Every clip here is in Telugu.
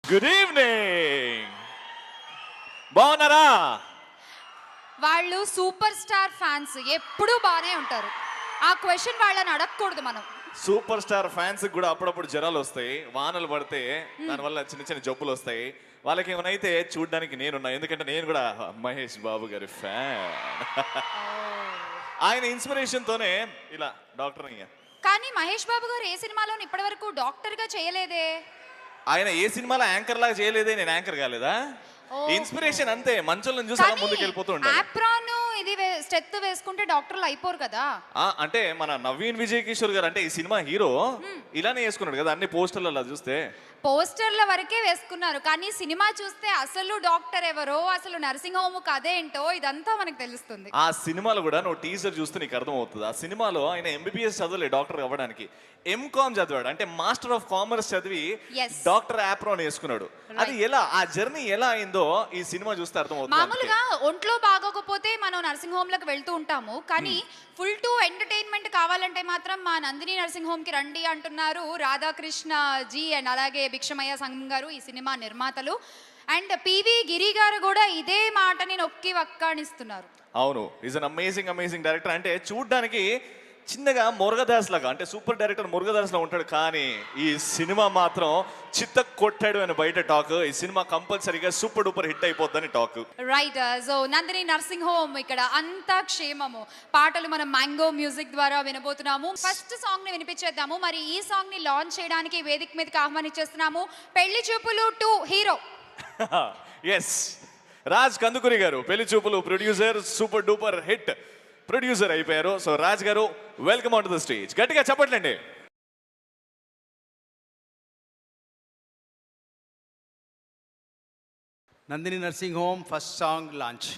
Good evening. బాగున్నారా? వాళ్ళు సూపర్ స్టార్ ఫ్యాన్స్ ఎప్పుడూ బాగానే ఉంటారు. ఆ క్వశ్చన్ వాళ్ళని అడగకూడదు మనం. సూపర్ స్టార్ ఫ్యాన్స్ కూడా అప్పుడప్పుడు జ్వరాలు వస్తాయి, వానలు పడితే దానివల్ల చిన్న చిన్న జబ్బులు వస్తాయి. వాళ్ళకి ఏమైతే చూడడానికి నేనున్నా, ఎందుకంటే నేను కూడా మహేష్ బాబు గారి ఫ్యాన్. ఆయన ఇన్స్పిరేషన్ తోనే ఇలా డాక్టర్ అయ్యా. కానీ మహేష్ బాబు గారు ఏ సినిమాలో ఇప్పటివరకు డాక్టర్ గా చేయలేదే. ఆయన ఏ సినిమాలో యాంకర్ లాగా చేయలేదే, నేను యాంకర్ కాలేదా? ఇన్స్పిరేషన్ అంతే, మంచోళ్ళని చూసి అలా ముందుకు వెళ్ళిపోతూ ఉంటారు. ఆప్రాన్ ఇది స్టెత్ వేసుకుంటే డాక్టర్లు అయిపోరు కదా. అంటే మన నవీన్ విజయ్ కిషోర్ గారు అంటే ఈ సినిమా హీరో ఇలానే వేసుకున్నాడు కదా, అన్ని పోస్టర్లు అలా చూస్తే. పోస్టర్ల వరకే వేసుకున్నారు, కానీ సినిమా చూస్తే అసలు డాక్టర్ ఎవరో, అసలు నర్సింగ్ హోమ్ కదేంటో ఇదంతా మనకు తెలుస్తుంది. ఆ సినిమాలో కూడా నువ్వు టీజర్ చూస్తే నీకు అర్థం అవుతుంది. ఆ సినిమాలో ఆయన ఎంబీబీఎస్ చదవలే డాక్టర్ అవ్వడానికి, ఎంకామ్ చదివాడు, అంటే మాస్టర్ ఆఫ్ కామర్స్ చదివి డాక్టర్ ఆప్రాన్ వేసుకున్నాడు. అది ఎలా, ఆ జర్నీ ఎలా అయిందో ఈ సినిమా చూస్తే అర్థం అవుతుంది. మామూలుగా ఒంట్లో బాగోకపోతే మనం నర్సింగ్ హోమ్ లకు వెళ్తూ ఉంటాము, కానీ ఫుల్ టు ఎంటర్టైన్మెంట్ కావాలంటే మాత్రం మా నందిని నర్సింగ్ హోమ్ కి రండి అంటున్నారు రాధాకృష్ణ జీ అండ్ అలాగే భిక్షమయ్య సంఘం గారు, ఈ సినిమా నిర్మాతలు. అండ్ పివి గిరి గారు కూడా ఇదే మాటని నొక్కి వక్కాణిస్తున్నారు. అవును, ఈజ్ అన్ అమేజింగ్ డైరెక్టర్. అంటే చూడ్డానికి చిన్నగా మురుగదాస్ లాగా, అంటే సూపర్ డైరెక్టర్ మురుగదాస్ లా ఉంటాడు, కానీ ఈ సినిమా మాత్రం చిత్త కొట్టాడు అని బయట టాక్. ఈ సినిమా కంపల్సరీగా సూపర్ డూపర్ హిట్ అయిపోద్దని talk. Right. So Nandini nursing home ఇక్కడ అంతా క్షేమము. పాటలు మనం మ్యాంగో మ్యూజిక్ ద్వారా వినబోతున్నాము. ఫస్ట్ సాంగ్ ని వినిపించేద్దాము. మరి ఈ సాంగ్ ని లాంచ్ చేయడానికి వేదిక మీదకి ఆహ్వానించేస్తున్నాము పెళ్లి చూపులు 2 hero. Yes, Raj Kandukuri garu Pelli Choopulu producer, super duper hit producer అయిపోయారు. So Raj garu, welcome on to the stage. గట్టిగా చెప్పట్లండి. Nandini nursing home first song launch.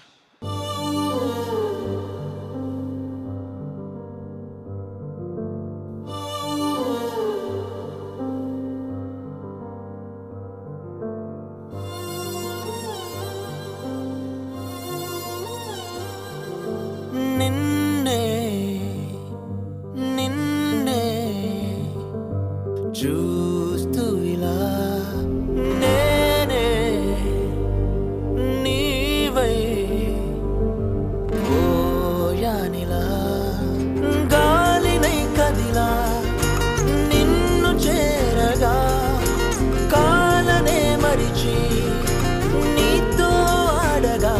చూస్తూ ఇలా నేనే నీవై పోయానిలా, గాలినై కదిలా నిన్ను చేరగా, కాలనే మరిచి నీతో ఆడగా,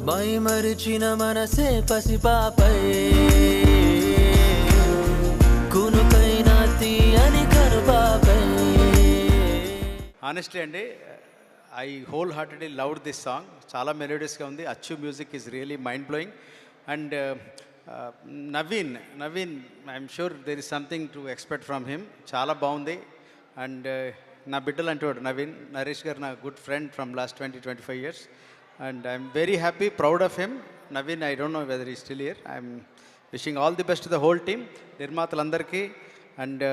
మైమరిచిన మనసే పసిపాపై కునుకైనా తీయని కనుపాపై. ఆనెస్ట్లీ అండి, I wholeheartedly loved this song. చాలా మెలోడియస్గా ఉంది. Achu music is really mind blowing. And Naveen I'm sure there is something to expect from him. చాలా బాగుంది. అండ్ నా బిడ్డలు అంటాడు నవీన్. నరేష్ గారు నా good friend from last 20-25 years. And I'm very happy, proud of him. Naveen, I don't know whether he still here. I'm wishing all the best to the whole team, నిర్మాతలందరికీ అండ్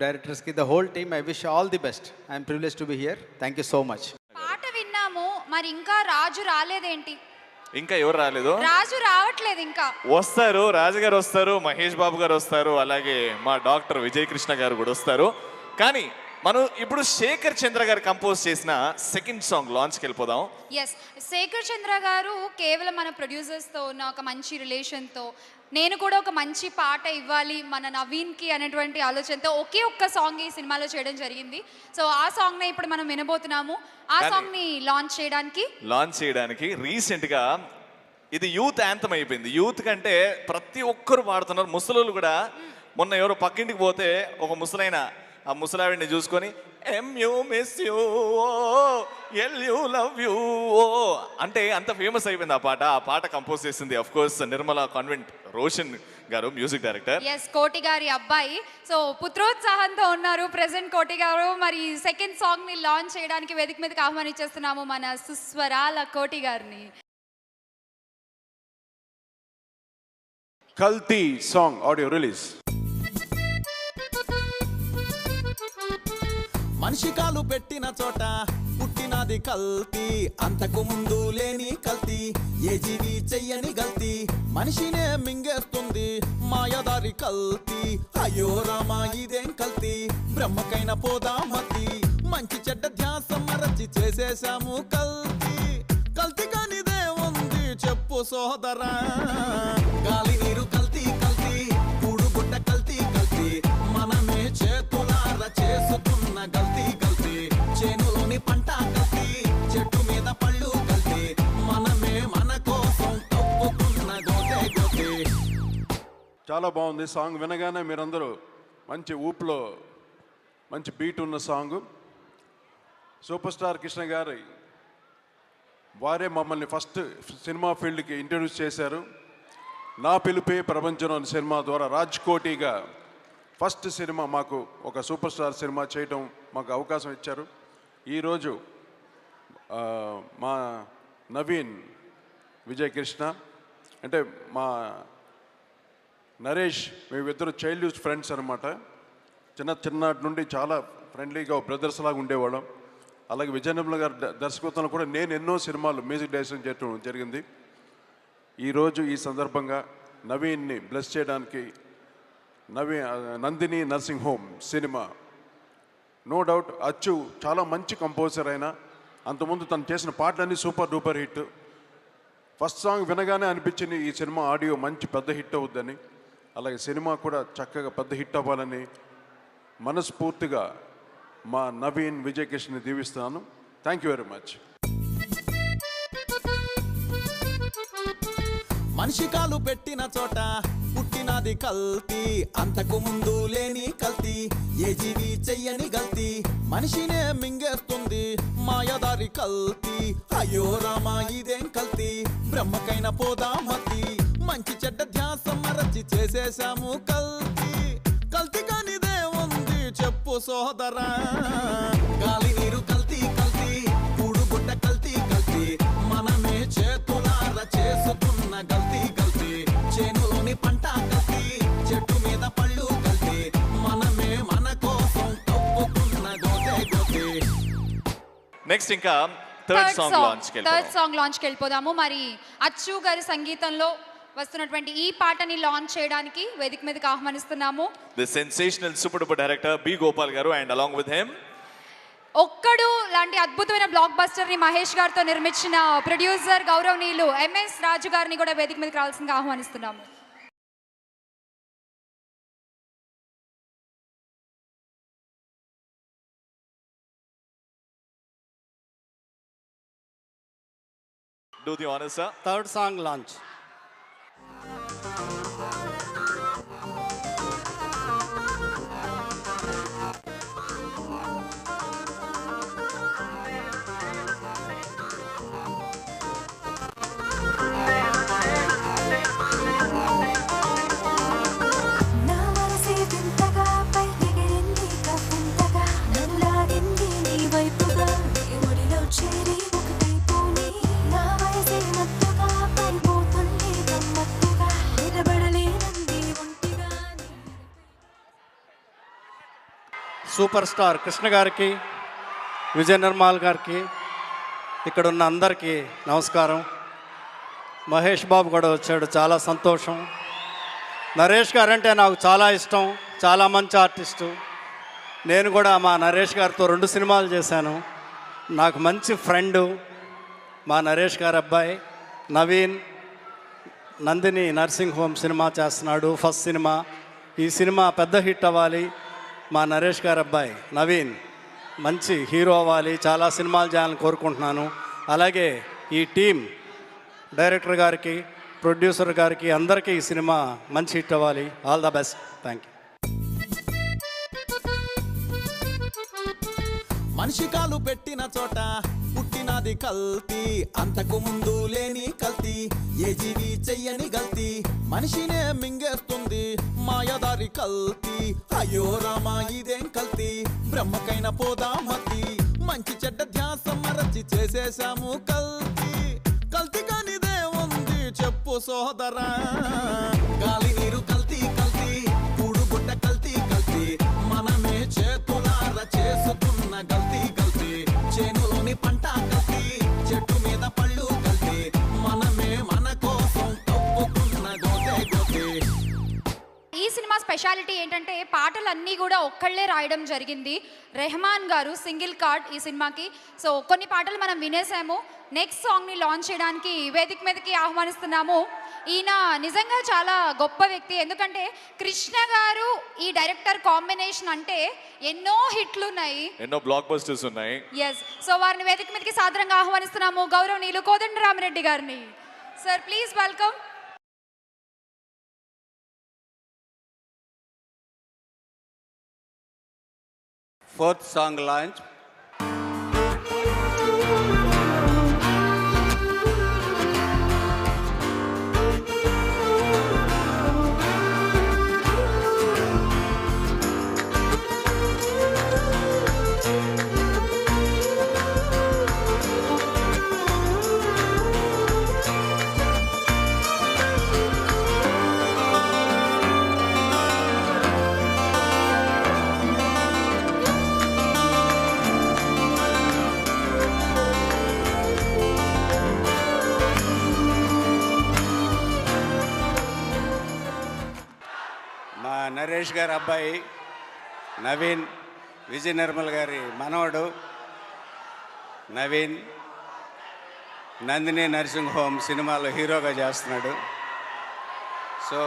డైరెక్టర్స్కి, the whole team. I wish all the best. I'm privileged to be here. Thank you so much. పాట విన్నాము, మరి ఇంకా రాజు రాలేదేంటి? ఇంకా ఎవరు రాలేదు? రాజు రావట్లేదు ఇంకా. వస్తారు, రాజు గారు వస్తారు, మహేష్ బాబు గారు వస్తారు, అలాగే మా డాక్టర్ విజయ్ కృష్ణ గారు కూడా వస్తారు. కానీ మనం ఇప్పుడు శేఖర్ చంద్ర గారు కంపోజ్ చేసిన సెకండ్ సాంగ్ లాంచ్కి వెళ్ళిపోదాం. ఎస్, శేఖర్ చంద్ర గారు కేవలం మన ప్రొడ్యూసర్స్తో ఉన్న ఒక మంచి రిలేషన్తో, నేను కూడా ఒక మంచి పాట ఇవ్వాలి మన నవీన్కి అనేటువంటి ఆలోచనతో ఒకే ఒక్క సాంగ్ ఈ సినిమాలో చేయడం జరిగింది. సో ఆ సాంగ్ని ఇప్పుడు మనం వినబోతున్నాము. ఆ సాంగ్ని లాంచ్ చేయడానికి రీసెంట్గా ఇది యూత్ యాంథమ్ అయిపోయింది. యూత్ కంటే ప్రతి ఒక్కరు పాడుతున్నారు, ముసలోళ్ళు కూడా. మొన్న ఎవరు పక్కింటికి పోతే ఒక ముసలైన ఆ ముసలావిడిని చూసుకొని Mu miss you ఎల్యూ love you అంటే అంత ఫేమస్ అయిపోయింది ఆ పాట. ఆ పాట కంపోజ్ చేసింది of course Nirmala convent Roshan గారు, మ్యూజిక్ డైరెక్టర్. ఎస్, కోటి గారి అబ్బాయి. సో పుత్రోత్సాహంతో ఉన్నారు ప్రెసెంట్ కోటి గారు. మరి సెకండ్ సాంగ్ ని లాంచ్ చేయడానికి వేదిక మీదకి ఆహ్వానించేస్తున్నాము మన సుస్వరాల కోటి గారిని. కల్తీ సాంగ్ ఆడియో రిలీజ్. మనిషి కాలు పెట్టిన చోట పుట్టినది కల్తీ, అంతకు ముందు లేని కల్తీ, ఏ జీవి చెయ్యని గల్తీ, మనిషినే మింగేస్తుంది మాయదారి కల్తీ. అయ్యో రామా ఇదేం కల్తీ, బ్రహ్మకైన పోదా మతి, మంచి చెడ్డ ధ్యాస మరచి చేసేశాము కల్తీ కల్తీ కానిదే ఉంది చెప్పు సోదరా గాలి నీరు కల్తీ కల్తీ కూడుగుడ్డ కల్తీ కల్తీ మనమే చేతులార చేసుకున్న కల్తీ కల్తీ చేనులోని పంట కల్తీ చెట్టు మీద పళ్ళు కల్తీ మనమే మన కోసం తప్పుకున్న గోతే గోతే. చాలా బాగుంది సాంగ్ వినగానే మీరందరూ మంచి ఊపులో మంచి బీట్ ఉన్న సాంగ్. సూపర్ స్టార్ కృష్ణ గారి వారే మమ్మల్ని ఫస్ట్ సినిమా ఫీల్డ్కి ఇంట్రడ్యూస్ చేశారు. నా పిలుపే ప్రపంచం అనే సినిమా ద్వారా రాజ్కోటిగా ఫస్ట్ సినిమా మాకు ఒక సూపర్ స్టార్ సినిమా చేయడం మాకు అవకాశం ఇచ్చారు. ఈరోజు మా నవీన్ విజయ్ కృష్ణ అంటే మా నరేష్ మేమిద్దరు చైల్డ్హుడ్ ఫ్రెండ్స్ అనమాట. చిన్నటి నుండి చాలా ఫ్రెండ్లీగా బ్రదర్స్ లాగా ఉండేవాళ్ళం. అలాగే విజయనిర్మల గారి దర్శకత్వంలో కూడా నేను ఎన్నో సినిమాలు మ్యూజిక్ డైరెక్షన్ చేయడం జరిగింది. ఈరోజు ఈ సందర్భంగా నవీన్ని బ్లెస్ చేయడానికి Nandini nursing home cinema no doubt Achu చాలా మంచి కంపోజర్ అయినా అంతకుముందు తను చేసిన పాటలన్నీ super duper hit. First song వినగానే అనిపించింది ఈ సినిమా ఆడియో మంచి పెద్ద హిట్ అవుద్దని. అలాగే సినిమా కూడా చక్కగా పెద్ద హిట్ అవ్వాలని మనస్ఫూర్తిగా మా నవీన్ విజయ్ కృష్ణని దీవిస్తున్నాను. Thank you very much. మనిషి కాలు పెట్టిన చోట పుట్టినది కల్తీ అంతకు ముందు లేని కల్తీ ఏ జీవి చెయ్యని గల్తీ మనిషినే మింగేస్తుంది మాయదారి కల్తీ అయ్యో రామా ఇదేం కల్తీ బ్రహ్మకైన పోదా మతి మంచి చెడ్డ ధ్యాస మరచి చేసేశాము కల్తీ కల్తీ కానిదే ఉంది చెప్పు సోదరా గాలి నీరు కల్తీ కల్తీ కూడుగుడ్డ కల్తీ కల్తీ మనమే చేతులార చేసుకున్న గల్తీ కల్తీ చేనులోని పంట కల్తీ చెట్టు మీద పళ్ళు కల్తీ మనమే మన కోసం తప్పుకున్న గోతే గోతే. నెక్స్ట్ ఇంకా థర్డ్ సాంగ్ లాంచ్కి వెళ్ళిపోదాము. మరి అచ్చు గారి సంగీతంలో వస్తున్నటువంటి ఈ పాటని లాంచ్ చేయడానికి వేదిక మీదకి ఆహ్వానిస్తున్నాము the sensational super duper director B Gopal garu and along with him ఒక్కడు లాంటి అద్భుతమైన బ్లాక్ బస్టర్ ని మహేష్ గారితో నిర్మించిన ప్రొడ్యూసర్ గౌరవనీయులు ఎంఎస్ రాజు గారిని కూడా వేదిక మీదకి రావాల్సిందిగా ఆహ్వానిస్తున్నాము. Do the honors, sir. Third song launch. Super star Krishna గారికి విజయ నిర్మల్ గారికి ఇక్కడ ఉన్న అందరికీ నమస్కారం. మహేష్ బాబు కూడా వచ్చాడు, చాలా సంతోషం. నరేష్ గారు అంటే నాకు చాలా ఇష్టం, చాలా మంచి ఆర్టిస్టు. నేను కూడా మా నరేష్ గారితో 2 సినిమాలు చేశాను. నాకు మంచి ఫ్రెండు మా నరేష్ గారి అబ్బాయి Naveen Nandini nursing home cinema చేస్తున్నాడు, ఫస్ట్ సినిమా. ఈ సినిమా పెద్ద హిట్ అవ్వాలి. మా నరేష్ గారి అబ్బాయి నవీన్ మంచి హీరో అవ్వాలి, చాలా సినిమాలు చేయాలని కోరుకుంటున్నాను. అలాగే ఈ టీం డైరెక్టర్ గారికి ప్రొడ్యూసర్ గారికి అందరికీ ఈ సినిమా మంచి హిట్ అవ్వాలి. All the best. Thank you. మనిషి కాలు పెట్టిన చోట పుట్టినది కల్తీ అంతకు ముందు లేని కల్తీ ఏ జీవి చెయ్యని గల్తీ మనిషినే మింగేస్తుంది మాయదారి కల్తీ అయ్యో రామా ఇదేం కల్తీ బ్రహ్మకైన పోదా మతి మంచి చెడ్డ ధ్యాస మరచి చేసేశాము కల్తీ కల్తీ కానిదే ఉంది చెప్పు సోదరా గాలి నీరు కల్తీ కల్తీ కూడుగుడ్డ కల్తీ కల్తీ మనమే చేతులార చేసుకున్న గల్తీ కల్తీ చేనులోని పంట కల్తీ చెట్టు మీద పళ్ళు కల్తీ మనమే మన కోసం తప్పుకున్న గోతే గోతే. ఈ సినిమా స్పెషాలిటీ ఏంటంటే పాటలన్నీ కూడా ఒక్కళ్ళే రాయడం జరిగింది. రెహమాన్ గారు సింగిల్ కార్డ్ ఈ సినిమాకి. సో కొన్ని పాటలు మనం వినేసాము. నెక్స్ట్ సాంగ్ని లాంచ్ చేయడానికి వేదిక మీదకి ఆహ్వానిస్తున్నాము. ఈయన నిజంగా చాలా గొప్ప వ్యక్తి. ఎందుకంటే కృష్ణ గారు ఈ డైరెక్టర్ కాంబినేషన్ అంటే ఎన్నో హిట్లు ఉన్నాయి, ఎన్నో బ్లాక్ బస్టర్స్ ఉన్నాయి. ఎస్. సో వారిని వేదిక మీదకి సాదరంగా ఆహ్వానిస్తున్నాము. గౌరవనీయులు కోదండరామిరెడ్డి గారిని. Sir please welcome. Fourth song launch. మా నరేష్ గారి అబ్బాయి నవీన్, విజయ్ నిర్మల్ గారి మనవడు నవీన్ నందిని నర్సింగ్ హోమ్ సినిమాలో హీరోగా చేస్తున్నాడు. సో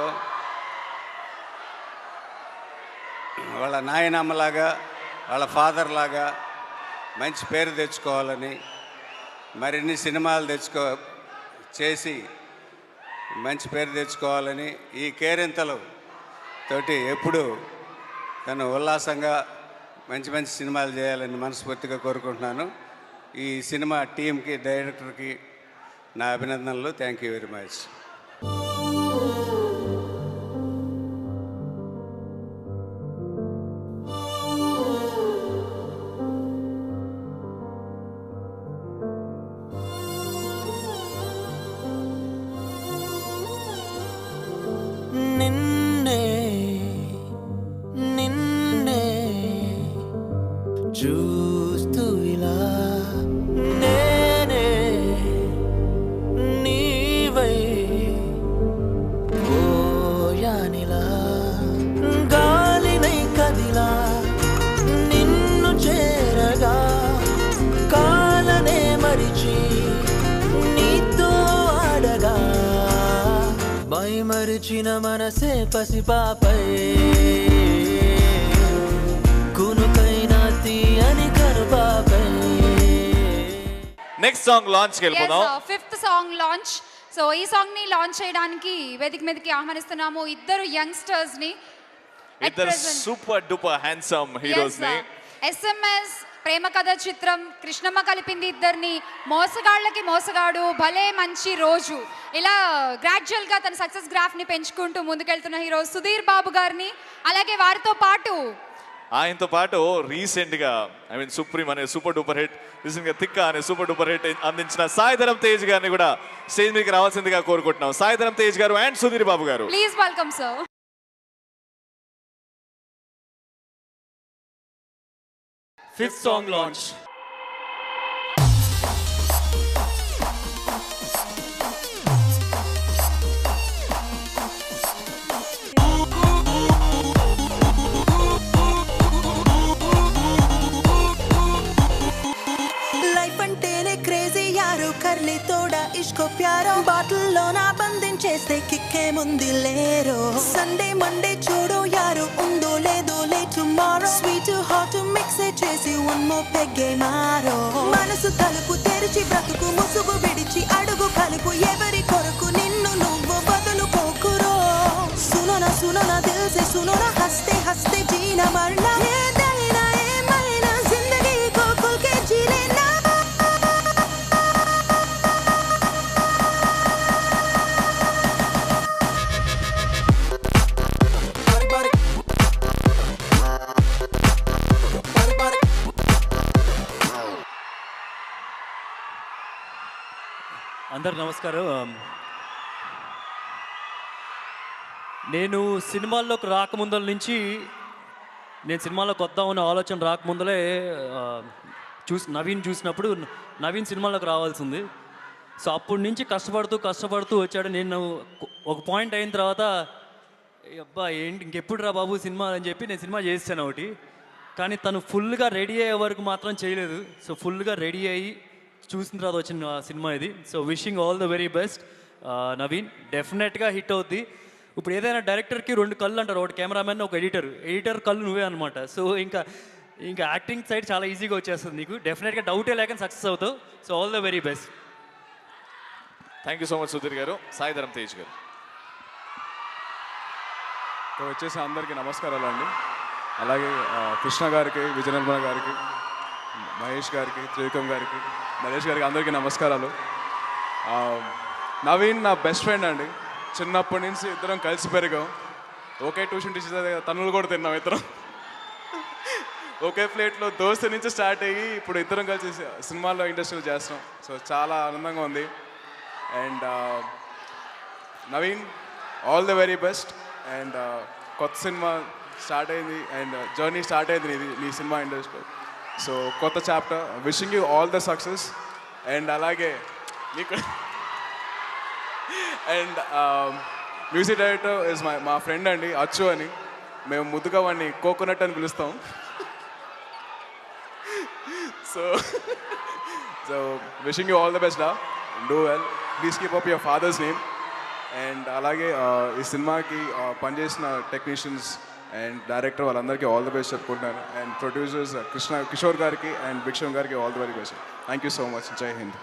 వాళ్ళ నాయనమ్మలాగా వాళ్ళ ఫాదర్ లాగా మంచి పేరు తెచ్చుకోవాలని, మరిన్ని సినిమాలు చేసి మంచి పేరు తెచ్చుకోవాలని, ఈ కేరింతలు తోటి ఎప్పుడు తను ఉల్లాసంగా మంచి మంచి సినిమాలు చేయాలని మనస్ఫూర్తిగా కోరుకుంటున్నాను. ఈ సినిమా టీంకి, డైరెక్టర్కి నా అభినందనలు. Thank you very much. చూస్తూ ఇలా నేనే నీవై పోయానిలా, గాలినై కదిలా నిన్ను చేరగా, కాలనే మరిచి నీతో ఆడగా, మైమరిచిన మనసే పసిపాపై కునుకైనా తీయని కనుపాపై. నెక్స్ట్ సాంగ్ లాంచ్కి వెళ్ళిపోదాం. Fifth song launch. సో ఈ సాంగ్ ని లాంచ్ చేయడానికి వేదిక మీదకి ఆహ్వానిస్తున్నాము ఇద్దరు యంగ్స్టర్స్ ని. ఇద్దరు సూపర్ డూపర్ హ్యాండ్సమ్ హీరోస్ ని. SMS ప్రేమ కథ చిత్రం, కృష్ణమ్మ కలిపింది ఇద్దరిని, మోసగాళ్ళకి మోసగాడు, భలే మంచి రోజు, ఇలా గ్రాడ్యువల్ గా తన సక్సెస్ గ్రాఫ్ ని పెంచుకుంటూ ముందుకెళ్తున్న హీరో సుధీర్ బాబు గారిని, అలాగే వారితో పాటు ఆయనతో పాటు రీసెంట్ గా సుప్రీం అనే సూపర్ డూపర్ హిట్, రీసెంట్ గా తిక్క అనే సూపర్ డూపర్ హిట్ అందించిన సాయిధరం తేజ్ గారిని కూడా స్టేజ్ మీదకి రావాల్సిందిగా కోరుకుంటున్నాం. సాయిధరం తేజ్ గారు అండ్ సుధీర్ బాబు గారు, please welcome sir. Fifth song launch. Life అంటేనే క్రేజీ యారో, కర్లీ తోడా ఇష్కో ప్యారో, బాటిల్లో నా బంధించేస్తే కిక్కే ముందు లేరో. సండే మండే చూడో యారో, ఉందో లేదో లే టుమారో, స్వీట్ హాట్ మిక్స్ చేసి వన్ మోర్ పెగ్గే మారో. మనసు తలుపు తెరిచి బ్రతుకు ముసుగు విడిచి అడుగు కలుపు, ఎవరి కొరకు నిన్ను నువ్వు బదులుకోకురో. సునోనా సునోనా దిల్ సే సునోనా, హస్తే హస్తే జీనా మర్నా, ఏదైనా ఏమైనా జిందగీ కో ఖుల్ కే జీ లేనా. అందరు నమస్కారం. నేను సినిమాల్లోకి రాకముందల నుంచి, నేను సినిమాలోకి వద్దామన్న ఆలోచన రాకముందలే నవీన్ చూసినప్పుడు నవీన్ సినిమాలోకి రావాల్సింది. సో అప్పటి నుంచి కష్టపడుతూ వచ్చాడు. నేను ఒక పాయింట్ అయిన తర్వాత అబ్బా ఏంటి ఇంకెప్పుడు రా బాబు సినిమా అని చెప్పి నేను సినిమా చేస్తాను ఒకటి, కానీ తను ఫుల్గా రెడీ అయ్యే వరకు మాత్రం చేయలేదు. సో ఫుల్గా రెడీ అయ్యి చూసిన తర్వాత వచ్చిన సినిమా ఇది. So wishing all the very best Naveen. డెఫినెట్గా హిట్ అవుద్ది. ఇప్పుడు ఏదైనా డైరెక్టర్కి 2 కళ్ళు అంటారు, ఒకటి కెమెరామెన్, ఒక ఎడిటర్ కళ్ళు నువ్వే అనమాట. సో ఇంకా యాక్టింగ్ సైడ్ చాలా ఈజీగా వచ్చేస్తుంది నీకు. డెఫినెట్గా డౌటే లేక సక్సెస్ అవుతావు. So all the very best. Thank you so much Sudheer గారు. సాయిధరం తేజ్ గారు. ఇక్కడ వచ్చేసి అందరికీ నమస్కారాలు అండి. అలాగే కృష్ణ గారికి, విజయనిర్మల గారికి, మహేష్ గారికి, త్రివిక్రమ్ గారికి, నరేష్ గారికి అందరికీ నమస్కారాలు. నవీన్ నా బెస్ట్ ఫ్రెండ్ అండి. చిన్నప్పటి నుంచి ఇద్దరం కలిసి పెరిగాం. ఒకే ట్యూషన్ టీచర్ తనులు కూడా తిన్నాం ఇద్దరం. ఒకే ప్లేట్లో దోశ నుంచి స్టార్ట్ అయ్యి ఇప్పుడు ఇద్దరం కలిసి సినిమాల్లో ఇండస్ట్రీలో చేస్తున్నాం. సో చాలా ఆనందంగా ఉంది. And Naveen all the very best. And కొత్త సినిమా స్టార్ట్ అయింది అండ్ జర్నీ స్టార్ట్ అయింది నీ సినిమా ఇండస్ట్రీ. సో కొత్త chapter. Wishing you all the success. And అలాగే నీకు అండ్ మ్యూజిక్ డైరెక్టర్ ఇస్ మా ఫ్రెండ్ అండి, అచ్చు అని. మేము ముద్దుగా వాడిని కోకోనట్ అని పిలుస్తాం. So wishing you all the best. Do well. Please keep up your father's name. And అలాగే ఈ సినిమాకి పనిచేసిన టెక్నీషియన్స్ అండ్ డైరెక్టర్ వాళ్ళందరికీ ఆల్ ద బెస్ట్ చెప్పుకుంటున్నాను. అండ్ ప్రొడ్యూసర్స్ కిషోర్ గారికి అండ్ భిక్షమ్ గారికి all the very best. Thank you so much. జై హింద్.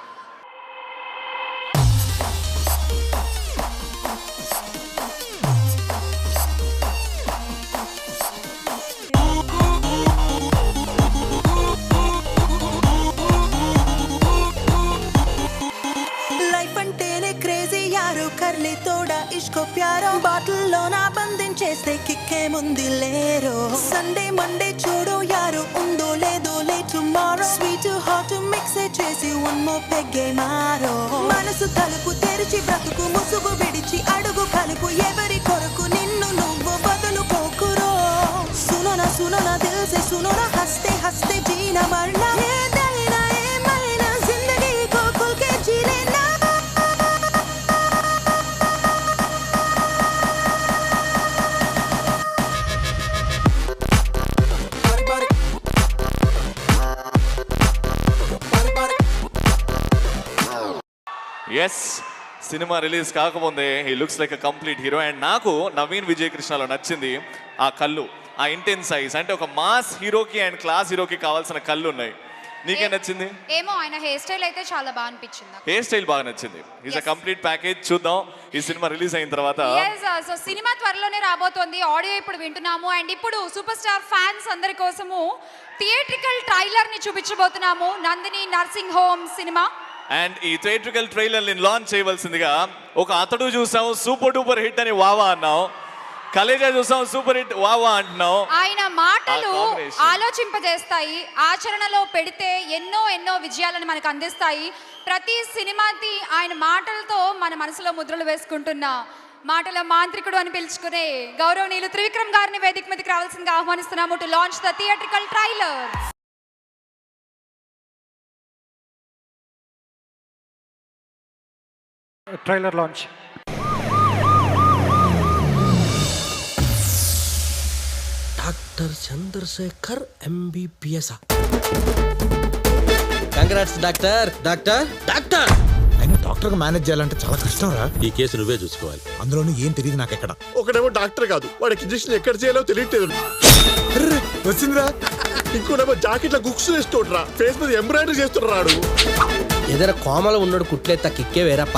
కర్లీ తోడా ఇష్కో ప్యారో బాటిల్లో నా బంధించేస్తే కిక్కే ముందు లేరో సండే మండే చూడు యారు ఉందో లేదో లే టుమారో స్వీట్ హాట్ మిక్స్ చేసి వన్ మోర్ పెగ్గే మారో మనసు తలుపు తెరిచి బ్రతుకు ముసుగు విడిచి అడుగు కలుపు ఎవరి కొరకు నిన్ను నువ్వు బదులుకోకురో సునోనా సునోనా దిల్సే సునోనా హస్తే హస్తే జీనా మర్నా ఏదైనా ఏమైనా జిందగీ కో కుల్కే జీలేనా. ఎస్, సినిమా రిలీజ్ కాకముందే he looks like a complete hero. And నాకు నవీన్ విజయ్ కృష్ణలో నచ్చింది ఆ కళ్ళు, ఆ ఇంటెన్స్ సైజ్. అంటే ఒక మాస్ హీరోకి అండ్ క్లాస్ హీరోకి కావాల్సిన కళ్ళు ఉన్నాయి. నీకే నచ్చింది? ఏమో ఆయన హెయిర్ స్టైల్ అయితే చాలా బాగా అనిపించింది. హెయిర్ స్టైల్ బాగా నచ్చింది. Is a complete package. చూద్దాం ఈ సినిమా రిలీజ్ అయిన తర్వాత. సో సినిమా త్వరలోనే రాబోతోంది. ఆడియో ఇప్పుడు వింటున్నాము. అండ్ ఇప్పుడు సూపర్ స్టార్ ఫ్యాన్స్ అందరి కోసము థియేట్రికల్ ట్రైలర్ ని చూపించబోతున్నాము. నందిని నర్సింగ్ హోమ్ సినిమా. అండ్ ఈ థియేట్రికల్ ట్రైలర్ ని లాంచ్ చేయవలసిందిగా ఒక అతడు చూసాం సూపర్ డూపర్ హిట్ అని వావా అన్నాం, కలేజా చూసాం సూపర్ హిట్ వావా అంటున్నాం. ఆయన మాటలు ఆలోచింపజేస్తాయి, ఆచరణలో పెడితే ఎన్నో ఎన్నో విజయాలను మనకు అందిస్తాయి. ప్రతి సినిమాకి ఆయన మాటలతో మన మనసులో ముద్రలు వేసుకుంటున్న మాటల మాంత్రికుడు అని పిలుచుకునే గౌరవనీయులు త్రివిక్రమ్ గారిని వేదిక మీదకి రావాల్సిందిగా ఆహ్వానిస్తున్నాము to launch the theatrical trailer. Trailer launch. Doctor Chandrasekhar MBBS. Congrats doctor. Doctor doctor అయినా డాక్టర్గా మేనేజ్ చేయాలంటే చాలా కష్టం రా. ఈ కేసు నువ్వే చూసుకోవాలి. అందులోనూ ఏం తెలియదు నాకు ఎక్కడ. ఒకడేమో డాక్టర్ కాదు, వాడికి ఇంజక్షన్ ఎక్కడ చేయాలో తెలియట్లేదు. వచ్చిందిరా. ఇంకోటేమో జాకెట్ల గుక్స్ వేస్తుండ్రా, ఫేస్ మీద ఎంబ్రాయిడరీ చేస్తున్నాడు. ఏదైనా కోమలో ఉన్నాడు కుట్లేత కిక్కే వేరప్ప.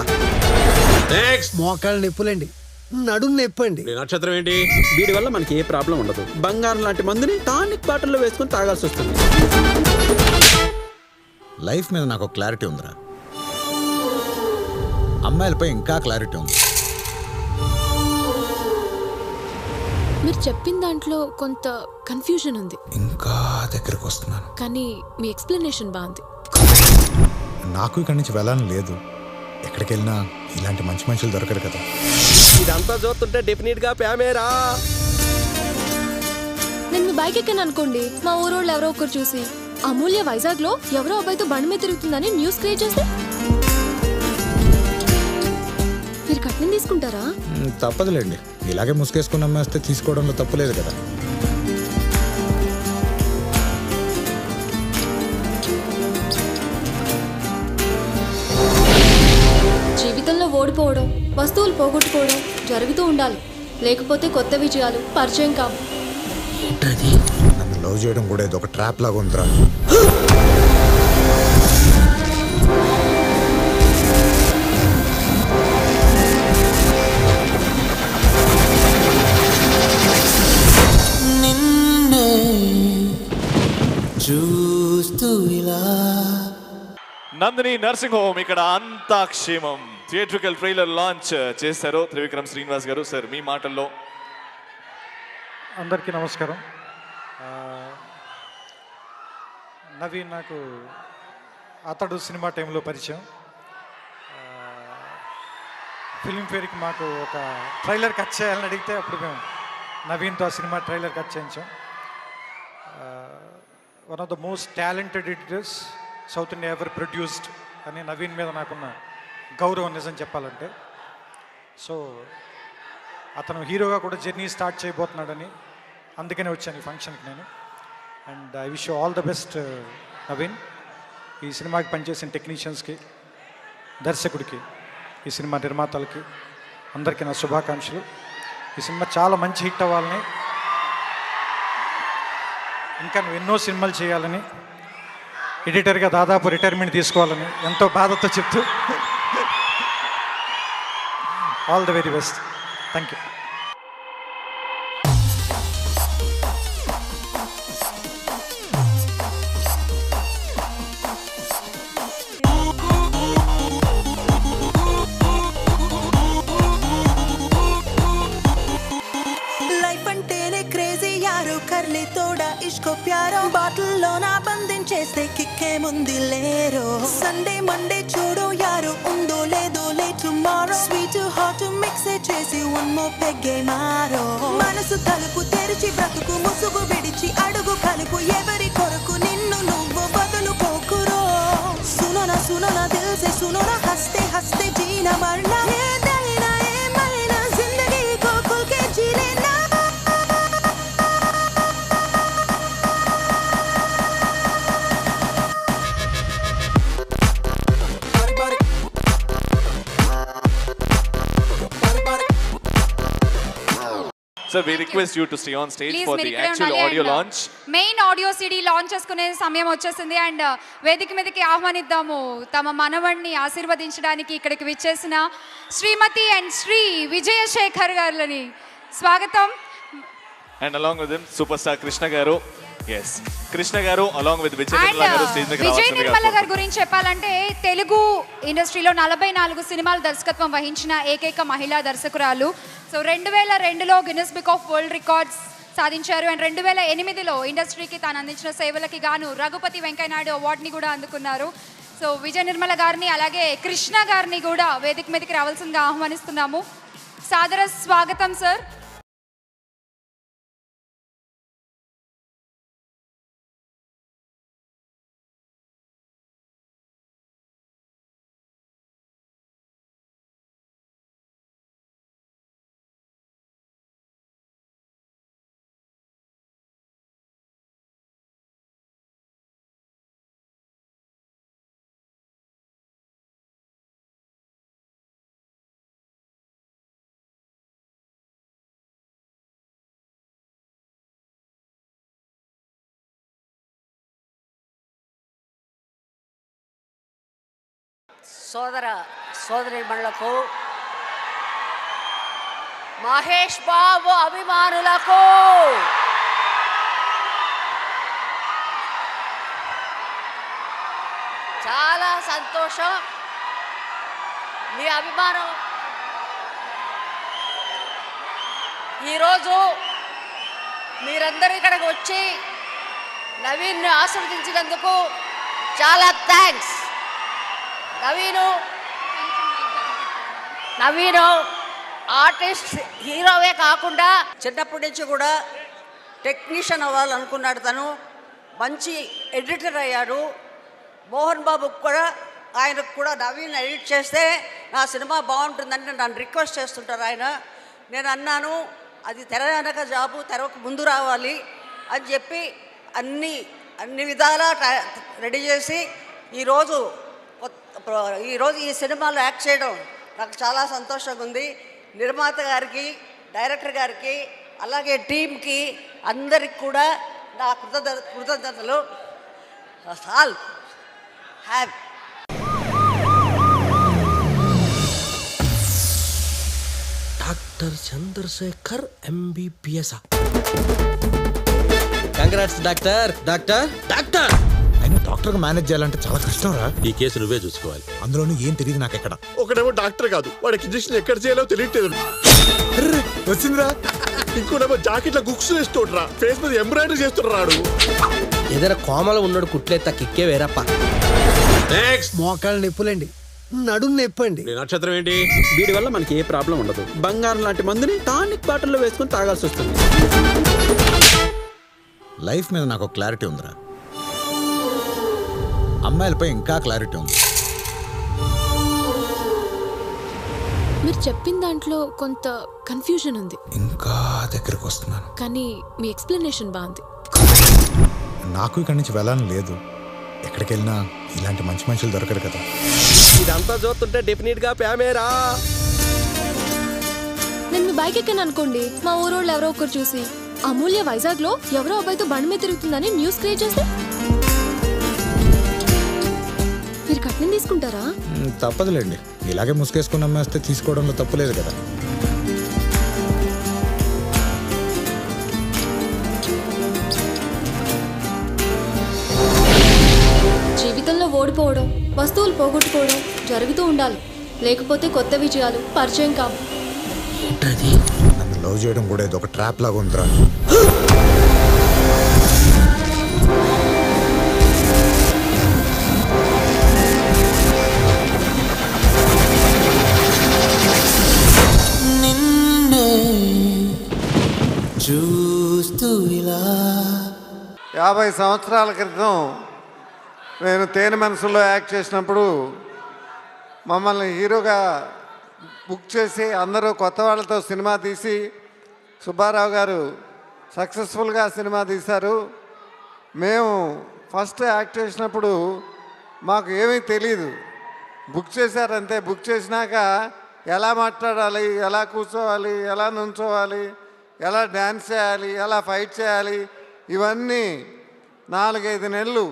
మోకాళ్ళ నొప్పులండి, నడుం నొప్పండి. నక్షత్రం ఏంటి? వీడి వల్ల మనకి ఏ ప్రాబ్లం ఉండదు. బంగారం లాంటి మందుని టానిక్ బాటిల్లో వేసుకొని తాగాల్సి వస్తుంది. లైఫ్ మీద నాకు క్లారిటీ ఉందిరా, అమ్మాయిలపై ఇంకా క్లారిటీ ఉంది. మీరు చెప్పిన దాంట్లో కొంత కన్ఫ్యూజన్ ఉంది. ఇంకా దగ్గరకు వస్తున్నాను, కానీ మీ ఎక్స్ప్లెనేషన్ బాగుంది. నాకు ఇక్కడి నుంచి వెళ్ళాలని లేదు. ఎక్కడికి వెళ్ళినా ఇలాంటి మంచి మనుషులు దొరకరు కదా. ఇదంతా చూస్తుంటే డెఫినెట్ గా ప్యామేరా. నేను బైక్ ఎక్కాను అనుకోండి, మా ఊరోళ్ళు ఎవరో ఒకరు చూసి అమూల్య వైజాగ్ లో ఎవరో అబ్బాయితో బండి మీద తిరుగుతుందని న్యూస్ క్రియేట్ చేస్తే మీరు కట్నం తీసుకుంటారా? తప్పదులేండి, ఇలాగే ముసుగేసుకుని అమ్మేస్తే తీసుకోవడంలో తప్పులేదు కదా. జీవితంలో ఓడిపోవడం, వస్తువులు పోగొట్టుకోవడం జరుగుతూ ఉండాలి. లేకపోతే కొత్త విజయాలు పరిచయం కావు. నన్ను లవ్ చేయడం కూడా ఏదో ఒక ట్రాప్ లాగా ఉందిరా. నందిని నర్సింగ్ హోమ్ ఇక్కడ అంతా క్షేమం థియేట్రికల్ ట్రైలర్ లాంచ్ చేశారు త్రివిక్రమ్ శ్రీనివాస్ గారు. సార్ మీ మాటల్లో. అందరికీ నమస్కారం. నవీన్ నాకు అతడు సినిమా టైంలో పరిచయం. ఫిల్మ్ఫేర్కి మాకు ఒక ట్రైలర్ కట్ చేయాలని అడిగితే అప్పుడు మేము నవీన్తో ఆ సినిమా ట్రైలర్ కట్ చేయించాం. One of the most talented editors south India ever produced అని నవీన్ మీద నాకున్న గౌరవం నిజం చెప్పాలంటే. సో అతను హీరోగా కూడా జర్నీ స్టార్ట్ చేయబోతున్నాడని అందుకనే వచ్చాను ఈ ఫంక్షన్కి నేను. And I wish you all the best Naveen. ఈ సినిమాకి పనిచేసిన టెక్నీషియన్స్కి, దర్శకుడికి, ఈ సినిమా నిర్మాతలకి అందరికీ నా శుభాకాంక్షలు. ఈ సినిమా చాలా మంచి హిట్ అవ్వాలని, ఇంకా నువ్వు ఎన్నో సినిమాలు చేయాలని, ఎడిటర్గా దాదాపు రిటైర్మెంట్ తీసుకోవాలని ఎంతో బాధతో చెప్తూ all the very best. Thank you. కర్లీ తోడా ఇష్కో ప్యారో బాటిల్లో నా బంధించేస్తే కిక్కే ముందు లేరో సండే మండే చూడు యారు ఉందో లేదో లే టుమారో స్వీట్ హాట్ మిక్స్ చేసి వన్ మోర్ పెగ్గే మారో మనసు తలుపు తెరిచి బ్రతుకు ముసుగు విడిచి అడుగు కలుపు ఎవరి కొరకు నిన్ను నువ్వు బదులుకోకురో సునోనా సునోనా దిల్ సే సునోనా హస్తే హస్తే జీనా మర్నా ఏదైనా ఏమైనా జిందగీ కో ఖుల్ కే జీ లేనా. Sir, we request you to stay on stage Please, for మీరు the ఇక్కడే actual ఉండాలి. audio And, launch. Main audio CD launch చేసుకునే సమయం వచ్చేసింది. అండ్ వేదిక మీదకి ఆహ్వానిద్దాము తమ మనవణ్ణి ఆశీర్వదించడానికి ఇక్కడికి విచ్చేసిన శ్రీమతి అండ్ శ్రీ విజయశేఖర్ గారులని స్వాగతం. And along with him, superstar Krishna garu. Yes, Krishna garu along with Vijay Nirmala garu stage మీద విజయ్ రావాల్సిందిగా నిర్మల గారి గురించి చెప్పాలంటే తెలుగు ఇండస్ట్రీలో 44 సినిమాలు దర్శకత్వం వహించిన ఏకైక మహిళా దర్శకురాలు. సో 2002లో Guinness book of world records సాధించారు. అండ్ 2008లో ఇండస్ట్రీకి తాను అందించిన సేవలకి గాను రఘుపతి వెంకయ్యనాయుడు అవార్డుని కూడా అందుకున్నారు. సో విజయ్ నిర్మల గారిని అలాగే కృష్ణ గారిని కూడా వేదిక మీదకి రావాల్సిందిగా ఆహ్వానిస్తున్నాము. సాదర స్వాగతం సార్. సోదర సోదరీమణులకు, మహేష్ బాబు అభిమానులకు, చాలా సంతోషం. మీ అభిమానం ఈరోజు మీరందరూ ఇక్కడికి వచ్చి నవీన్ను ఆశీర్వదించినందుకు చాలా థ్యాంక్స్. నవీను ఆర్టిస్ట్, హీరోవే కాకుండా చిన్నప్పటి నుంచి కూడా టెక్నీషియన్ అవ్వాలనుకున్నాడు. తను మంచి ఎడిటర్ అయ్యాడు. మోహన్ బాబుకు కూడా ఆయనకు కూడా నవీన్ ఎడిట్ చేస్తే నా సినిమా బాగుంటుందని నన్ను రిక్వెస్ట్ చేస్తుంటారు ఆయన. నేను అన్నాను అది తెర వెనక జాబు, తెరకు ముందు రావాలి అని చెప్పి అన్ని విధాలా రెడీ చేసి ఈరోజు ఈ సినిమాలో యాక్ట్ చేయడం నాకు చాలా సంతోషంగా ఉంది. నిర్మాత గారికి, డైరెక్టర్ గారికి, అలాగే టీంకి అందరికి కూడా నా కృతజ్ఞతలు. All have doctor Chandrasekhar MBBS. Congrats doctor. Doctor doctor అయినా డాక్టర్గా మేనేజ్ చేయాలంటే చాలా కష్టం రా. ఈ కేసు నువ్వే చూసుకోవాలి. అందులోనూ ఏం తెలియదు నాకు ఎక్కడ. ఒకడేమో డాక్టర్ కాదు, వాడికి ఇంజక్షన్ ఎక్కడ చేయాలో తెలియట్లేదు. వచ్చిందిరా. ఇంకోటేమో జాకెట్ల గుక్స్ వేస్తోడ్రా, ఫేస్ మీద ఎంబ్రాయిడరీ చేస్తున్నాడు. ఏదైనా కోమలో ఉన్నాడు కుట్లేత కిక్కే వేరప్ప. మోకాళ్ళ నొప్పులండి, నడుం నొప్పండి. నక్షత్రం ఏంటి? వీడి వల్ల మనకి ఏ ప్రాబ్లం ఉండదు. బంగారం లాంటి మందుని టానిక్ బాటిల్లో వేసుకొని తాగాల్సి వస్తుంది. లైఫ్ మీద నాకు క్లారిటీ ఉందిరా, అమ్మాయిలపై ఇంకా క్లారిటీ ఉంది. మీరు చెప్పిన దాంట్లో కొంత కన్ఫ్యూజన్ ఉంది. ఇంకా దగ్గరకు వస్తున్నాను, కానీ మీ ఎక్స్ప్లెనేషన్ బాగుంది. నాకు ఇక్కడి నుంచి వెళ్ళాలని లేదు. ఎక్కడికి వెళ్ళినా ఇలాంటి మంచి మనుషులు దొరకరు కదా. ఇదంతా చూస్తుంటే డెఫినెట్ గా ప్యామేరా. నేను మీ బైక్ ఎక్కాను అనుకోండి, మా ఊరోళ్ళు ఎవరో ఒకరు చూసి అమూల్య వైజాగ్ లో ఎవరో అబ్బాయితో బండి మీద తిరుగుతుందని న్యూస్ క్రియేట్ చేస్తే మీరు కట్నం తీసుకుంటారా? తప్పదులేండి, ఇలాగే ముసుగేసుకుని అమ్మేస్తే తీసుకోవడంలో తప్పులేదు కదా. జీవితంలో ఓడిపోవడం, వస్తువులు పోగొట్టుకోవడం జరుగుతూ ఉండాలి. లేకపోతే కొత్త విజయాలు పరిచయం కావు. నన్ను లవ్ చేయడం కూడా ఇది ఒక ట్రాప్ లాగా ఉందిరా. చూస్తూ ఇలా 50 సంవత్సరాల క్రితం నేను తేనె మనసులో యాక్ట్ చేసినప్పుడు మమ్మల్ని హీరోగా బుక్ చేసి అందరూ కొత్త వాళ్ళతో సినిమా తీసి సుబ్బారావు గారు సక్సెస్ఫుల్గా సినిమా తీశారు. మేము ఫస్ట్ యాక్ట్ చేసినప్పుడు మాకు ఏమీ తెలియదు. బుక్ చేశారంతే. బుక్ చేసినాక ఎలా మాట్లాడాలి, ఎలా కూర్చోవాలి, ఎలా నుంచోవాలి, ఎలా డ్యాన్స్ చేయాలి, ఎలా ఫైట్ చేయాలి, ఇవన్నీ 4-5 నెలలు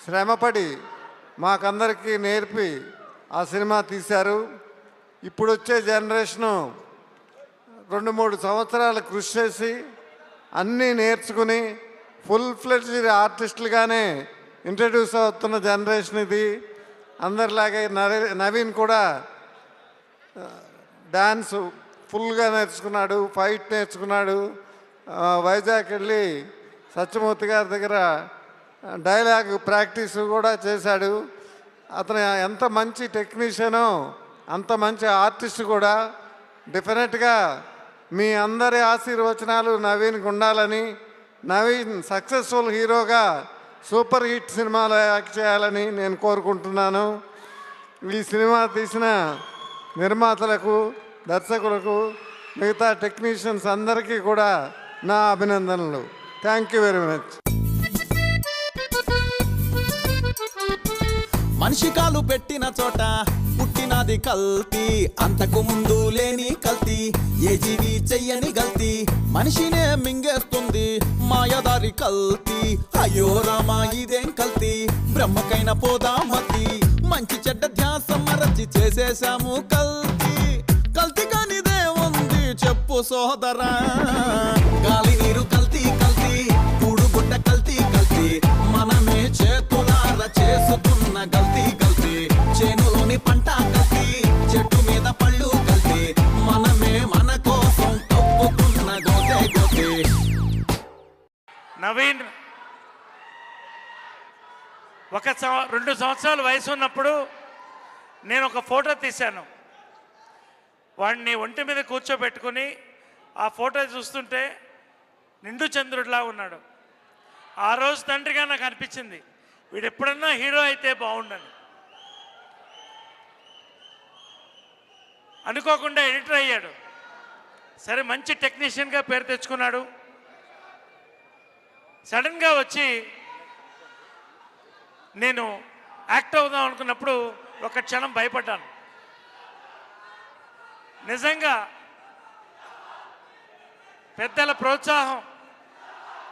శ్రమపడి మాకందరికీ నేర్పి ఆ సినిమా తీశారు. ఇప్పుడు వచ్చే జనరేషను 2-3 సంవత్సరాలు కృషి చేసి అన్నీ నేర్చుకుని ఫుల్ ఫ్లెడ్జ్డ్ ఆర్టిస్టులుగానే ఇంట్రడ్యూస్ అవుతున్న జనరేషన్ ఇది. అందరిలాగే నవీన్ కూడా డ్యాన్స్ ఫుల్గా నేర్చుకున్నాడు, ఫైట్ నేర్చుకున్నాడు. వైజాగ్ వెళ్ళి సత్యమూర్తి గారి దగ్గర డైలాగ్ ప్రాక్టీస్ కూడా చేశాడు. అతను ఎంత మంచి టెక్నీషియనో అంత మంచి ఆర్టిస్ట్ కూడా. డెఫినెట్గా మీ అందరి ఆశీర్వచనాలు నవీన్కి ఉండాలని, నవీన్ సక్సెస్ఫుల్ హీరోగా సూపర్ హిట్ సినిమాలో యాక్ట్ చేయాలని నేను కోరుకుంటున్నాను. ఈ సినిమా తీసిన నిర్మాతలకు, దర్శకులకు, మిగతా టెక్నీషియన్స్ అందరికీ కూడా నా అభినందనలు. Thank you very much. మనిషి కాలు పెట్టిన చోట పుట్టినది కల్తీ, అంతకు ముందు లేని కల్తీ, ఏ జీవి చెయ్యని గల్తీ, మనిషినే మింగేస్తుంది మాయదారి కల్తీ. అయ్యో రామా ఇదేం కల్తీ, బ్రహ్మకైన పోదా మతి, మంచి చెడ్డ ధ్యాస మరచి చేసేశాము కల్తీ. కల్తీ కానిదే ఉంది చెప్పు సోదరా, గాలి నీరు కల్తీ కల్తీ, కూడుగుడ్డ కల్తీ కల్తీ, మనమే చేతులార చేసుకున్న కల్తీ కల్తీ, చేనులోని పంట కల్తీ, చెట్టు మీద పళ్ళు కల్తీ, మనమే మన కోసం తప్పుకున్న గోతే గోతే. నవీన్ 2 సంవత్సరాల వయసు ఉన్నప్పుడు నేను ఒక ఫోటో తీశాను. వాడిని ఒంటి మీద కూర్చోబెట్టుకుని ఆ ఫోటో చూస్తుంటే నిండు చంద్రుడిలా ఉన్నాడు. ఆ రోజు తండ్రిగా నాకు అనిపించింది వీడు ఎప్పుడన్నా హీరో అయితే బాగుండని. అనుకోకుండా ఎడిటర్ అయ్యాడు. సరే మంచి టెక్నీషియన్గా పేరు తెచ్చుకున్నాడు. సడన్గా వచ్చి నేను యాక్ట్ అవుదాం అనుకున్నప్పుడు ఒక క్షణం భయపడ్డాను. నిజంగా పెద్దల ప్రోత్సాహం,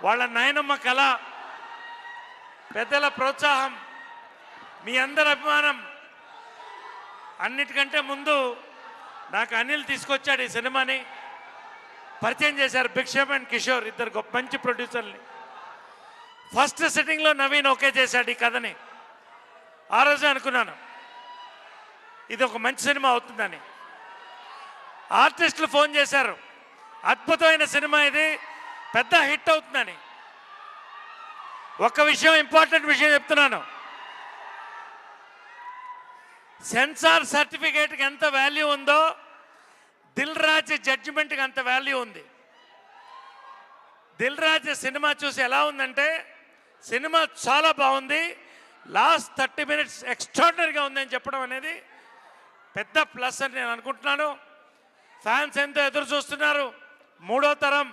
వాళ్ళ నాయనమ్మ కళ, పెద్దల ప్రోత్సాహం, మీ అందరి అభిమానం, అన్నిటికంటే ముందు నాకు అనిల్ తీసుకొచ్చాడు ఈ సినిమాని, పరిచయం చేశారు. భిక్షమ్ అండ్ కిషోర్ ఇద్దరు గొప్ప మంచి ప్రొడ్యూసర్ని. ఫస్ట్ సిట్టింగ్లో నవీన్ ఓకే చేశాడు ఈ కథని. ఆ రోజే అనుకున్నాను ఇది ఒక మంచి సినిమా అవుతుందని. ఆర్టిస్టులు ఫోన్ చేశారు, అద్భుతమైన సినిమా ఇది, పెద్ద హిట్ అవుతుందని. ఒక్క విషయం, ఇంపార్టెంట్ విషయం చెప్తున్నాను. సెన్సార్ సర్టిఫికేట్కి ఎంత వాల్యూ ఉందో దిల్ రాజు జడ్జిమెంట్కి అంత వాల్యూ ఉంది. దిల్ రాజు సినిమా చూసి ఎలా ఉందంటే, సినిమా చాలా బాగుంది, లాస్ట్ 30 minutes ఎక్స్ట్రాడినరీగా ఉందని చెప్పడం అనేది పెద్ద ప్లస్ అని నేను అనుకుంటున్నాను. ఫ్యాన్స్ ఎంతో ఎదురు చూస్తున్నారు. 3వ తరం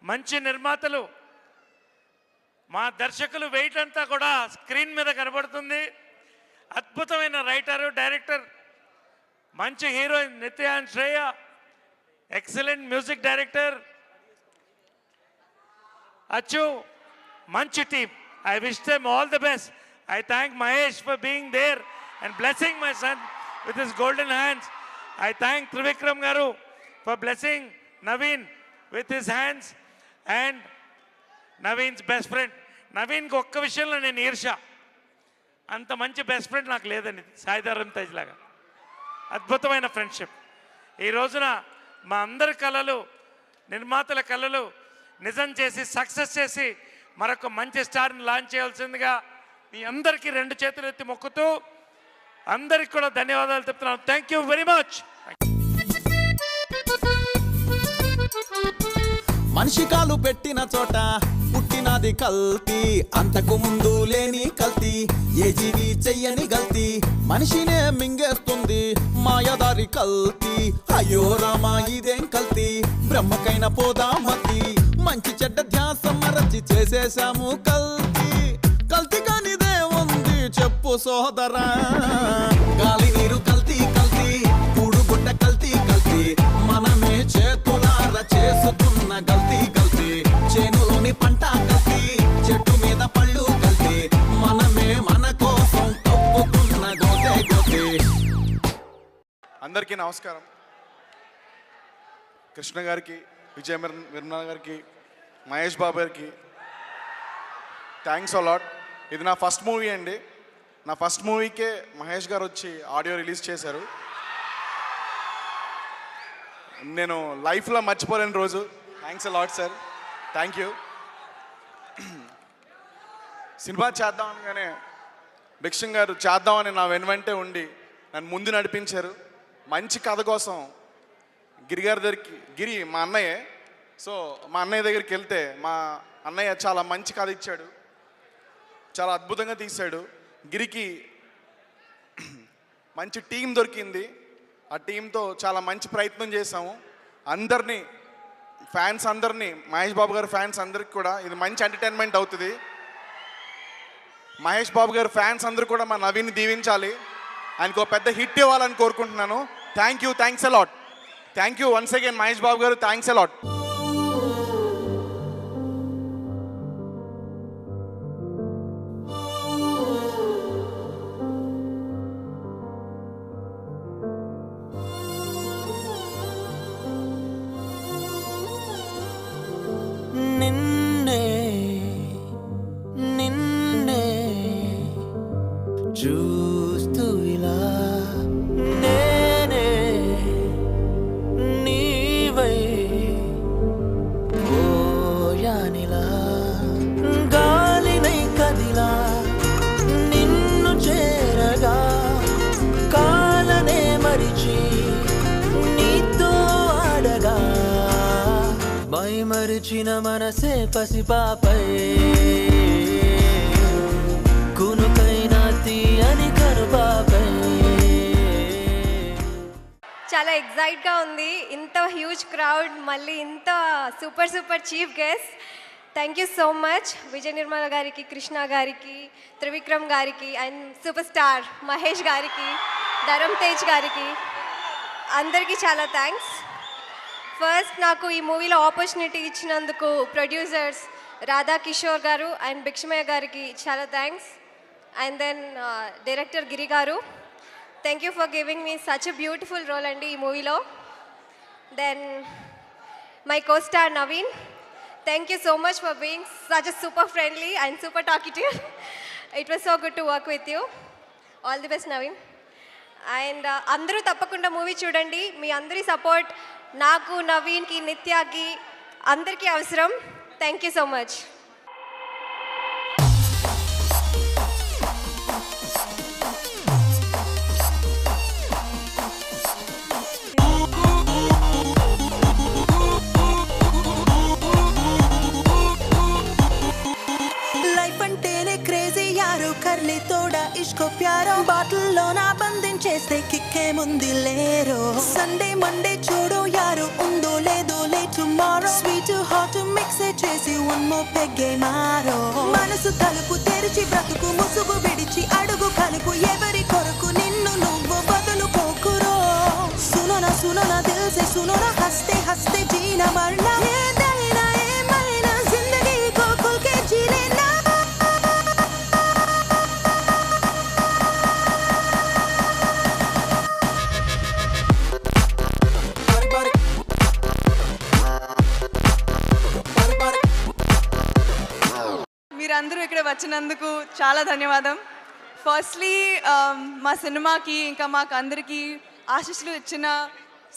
మంచి నిర్మాతలు, మా దర్శకులు వెయిట్ అంతా కూడా స్క్రీన్ మీద కనబడుతుంది. అద్భుతమైన రైటరు, డైరెక్టర్, మంచి హీరోయిన్ నిత్యాన్ Shreya, excellent music director Achu, మంచి team. I wish them all the best. I thank Mahesh for being there and blessing my son with his golden hands. I thank Trivikram Garu for blessing Naveen with his hands and Naveen's best friend. నవీన్కి ఒక్క విషయంలో నేను ఈర్ష, అంత మంచి బెస్ట్ ఫ్రెండ్ నాకు లేదని. సాయిధరం తేజ్ లాగా అద్భుతమైన ఫ్రెండ్షిప్. ఈ రోజున మా అందరి కళలు, నిర్మాతల కళలు నిజం చేసి సక్సెస్ చేసి మరొక మంచి స్టార్ని లాంచ్ చేయాల్సిందిగా మీ అందరికీ 2 చేతులు ఎత్తి మొక్కుతూ అందరికి కూడా ధన్యవాదాలు చెప్తున్నాను. Thank you very much. మనిషి కాలు పెట్టిన చోట పుట్టినది కల్తీ, అంతకు ముందు లేని కల్తీ, ఏ జీవి చెయ్యని గల్తీ, మనిషినే మింగేస్తుంది మాయదారి కల్తీ. అయ్యో రామా ఇదేం కల్తీ, బ్రహ్మకైన పోదా మతి, మంచి చెడ్డ ధ్యాస మరచి చేసేశాము కల్తీ. కల్తీ కానిదే ఉంది చెప్పు సోదరా, గాలి నీరు కల్తీ కల్తీ, కూడుగుడ్డ కల్తీ కల్తీ, మనమే చేతులార చేసుకున్న కల్తీ కల్తీ, చేనులోని పంట కల్తీ, చెట్టు మీద పళ్ళు కల్తీ, మనమే మన కోసం తప్పుకున్న గోతే గోతే. అందరికీ నమస్కారం. కృష్ణ గారికి, విజయ నిర్మల గారికి, మహేష్ బాబు గారికి థ్యాంక్స్ అలాట్. ఇది నా ఫస్ట్ మూవీ అండి. నా ఫస్ట్ మూవీకే మహేష్ గారు వచ్చి ఆడియో రిలీజ్ చేశారు. నేను లైఫ్లో మర్చిపోలేని రోజు. Thanks a lot sir, thank you. Cinema చేద్దాం అనగానే భిక్షం గారు చేద్దామని నా వెనువెంటే ఉండి నన్ను ముందు నడిపించారు. మంచి కథ కోసం గిరిగారి దగ్గరికి, గిరి మా అన్నయ్యే, సో మా అన్నయ్య దగ్గరికి వెళ్తే మా అన్నయ్య చాలా మంచి కథ ఇచ్చాడు, చాలా అద్భుతంగా తీశాడు. గిరికి మంచి టీం దొరికింది. ఆ టీంతో చాలా మంచి ప్రయత్నం చేశాము. అందరినీ, ఫ్యాన్స్ అందరినీ, మహేష్ బాబు గారి ఫ్యాన్స్ అందరికి కూడా ఇది మంచి ఎంటర్టైన్మెంట్ అవుతుంది. మహేష్ బాబు గారి ఫ్యాన్స్ అందరూ కూడా మా నవీన్ని దీవించాలి, ఆయనకు ఒక పెద్ద హిట్ ఇవ్వాలని కోరుకుంటున్నాను. Thank you, thanks a lot. Thank you once again Mahesh Babu garu, thanks allot. నిన్నే నిన్నే చూస్తూ ఇలా నేనే నీవై పోయానిలా, గాలినై కదిలా నిన్ను చేరగా, కాలనే మరిచి నీతో ఆడగా, మైమరిచిన మనసే పసిపాపై కునుకైనా తీయని కనుపాపై. చాలా ఎగ్జైట్గా ఉంది. ఇంత హ్యూజ్ క్రౌడ్, మళ్ళీ ఇంత super chief guest. Thank you so much Vijay Nirmala గారికి, కృష్ణ గారికి, త్రివిక్రమ్ గారికి, అండ్ సూపర్ స్టార్ మహేష్ గారికి, ధరమ్ తేజ్ గారికి, అందరికీ చాలా థ్యాంక్స్. ఫస్ట్ నాకు ఈ మూవీలో ఆపర్చునిటీ ఇచ్చినందుకు ప్రొడ్యూసర్స్ రాధా కిషోర్ గారు అండ్ భిక్షమయ్య గారికి చాలా thanks. And then director Giri garu, thank you for giving me such a beautiful role అండి ఈ మూవీలో. Then my co star Naveen, thank you so much for being such a super friendly and super talkative. It was so good to work with you. All the best, Naveen. And అందరూ తప్పకుండా మూవీ చూడండి. మీ అందరి సపోర్ట్ నాకు, నవీన్కి, నిత్యాకి అందరికీ అవసరం. Thank you so much. కర్లీ తోడా ఇష్కో ప్యారో బాటిల్లో నా బంధించేస్తే కిక్కే ముందు లేరో సండే మండే చూడు యారు ఉందో లేదో లే టుమారో స్వీట్ హాట్ మిక్స్ చేసి వన్ మోర్ పెగ్గే మారో మనసు తలుపు తెరిచి బ్రతుకు ముసుగు విడిచి అడుగు కలుపు ఎవరి కొరకు నిన్ను నువ్వు బదులుకోకురో సునోనా సునోనా దిల్ సే సునోనా హస్తే హస్తే జీనా మరనా ఏదైనా ఏమైనా జిందగీ కో ఖుల్ కే జీలేనా. మీరందరూ ఇక్కడ వచ్చినందుకు చాలా ధన్యవాదం. ఫస్ట్లీ మా సినిమాకి ఇంకా మాకు అందరికీ ఆశీస్సులు ఇచ్చిన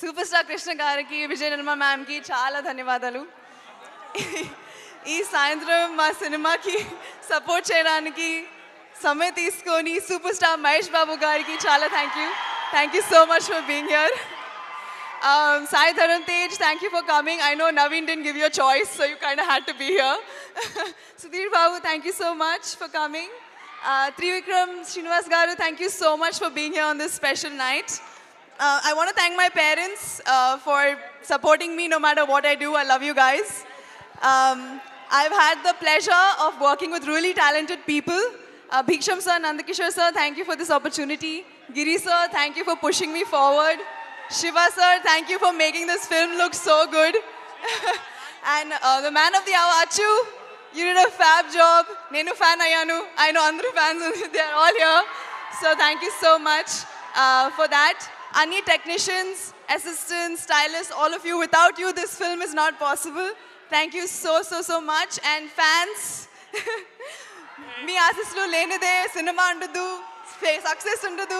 సూపర్ స్టార్ కృష్ణ గారికి, విజయ నిర్మల మ్యామ్కి చాలా ధన్యవాదాలు. ఈ సాయంత్రం మా సినిమాకి సపోర్ట్ చేయడానికి సమయం తీసుకొని సూపర్ స్టార్ మహేష్ బాబు గారికి చాలా thank you so much for being here. Sai Dharam Tej, thank you for coming. I know Naveen didn't give you a choice, so you kind of had to be here. Sudhir Babu, thank you so much for coming. Trivikram Srinivas Garu, thank you so much for being here on this special night. I want to thank my parents for supporting me no matter what I do. I love you guys. I've had the pleasure of working with really talented people. Bhiksham sir, Nandakishore sir, thank you for this opportunity. Giri sir, thank you for pushing me forward. Shiva sir, thank you for making this film look so good. And the man of the hour, Achu, you did a fab job. Nenu fan ayanu. I know andru fans, they are all here. So thank you so much for that. Any technicians, assistants, stylists, all of you, without you this film is not possible. Thank you so much. And fans, మీ ఆశీస్సులు లేనిదే సినిమా ఉండదు, సక్సెస్ ఉండదు.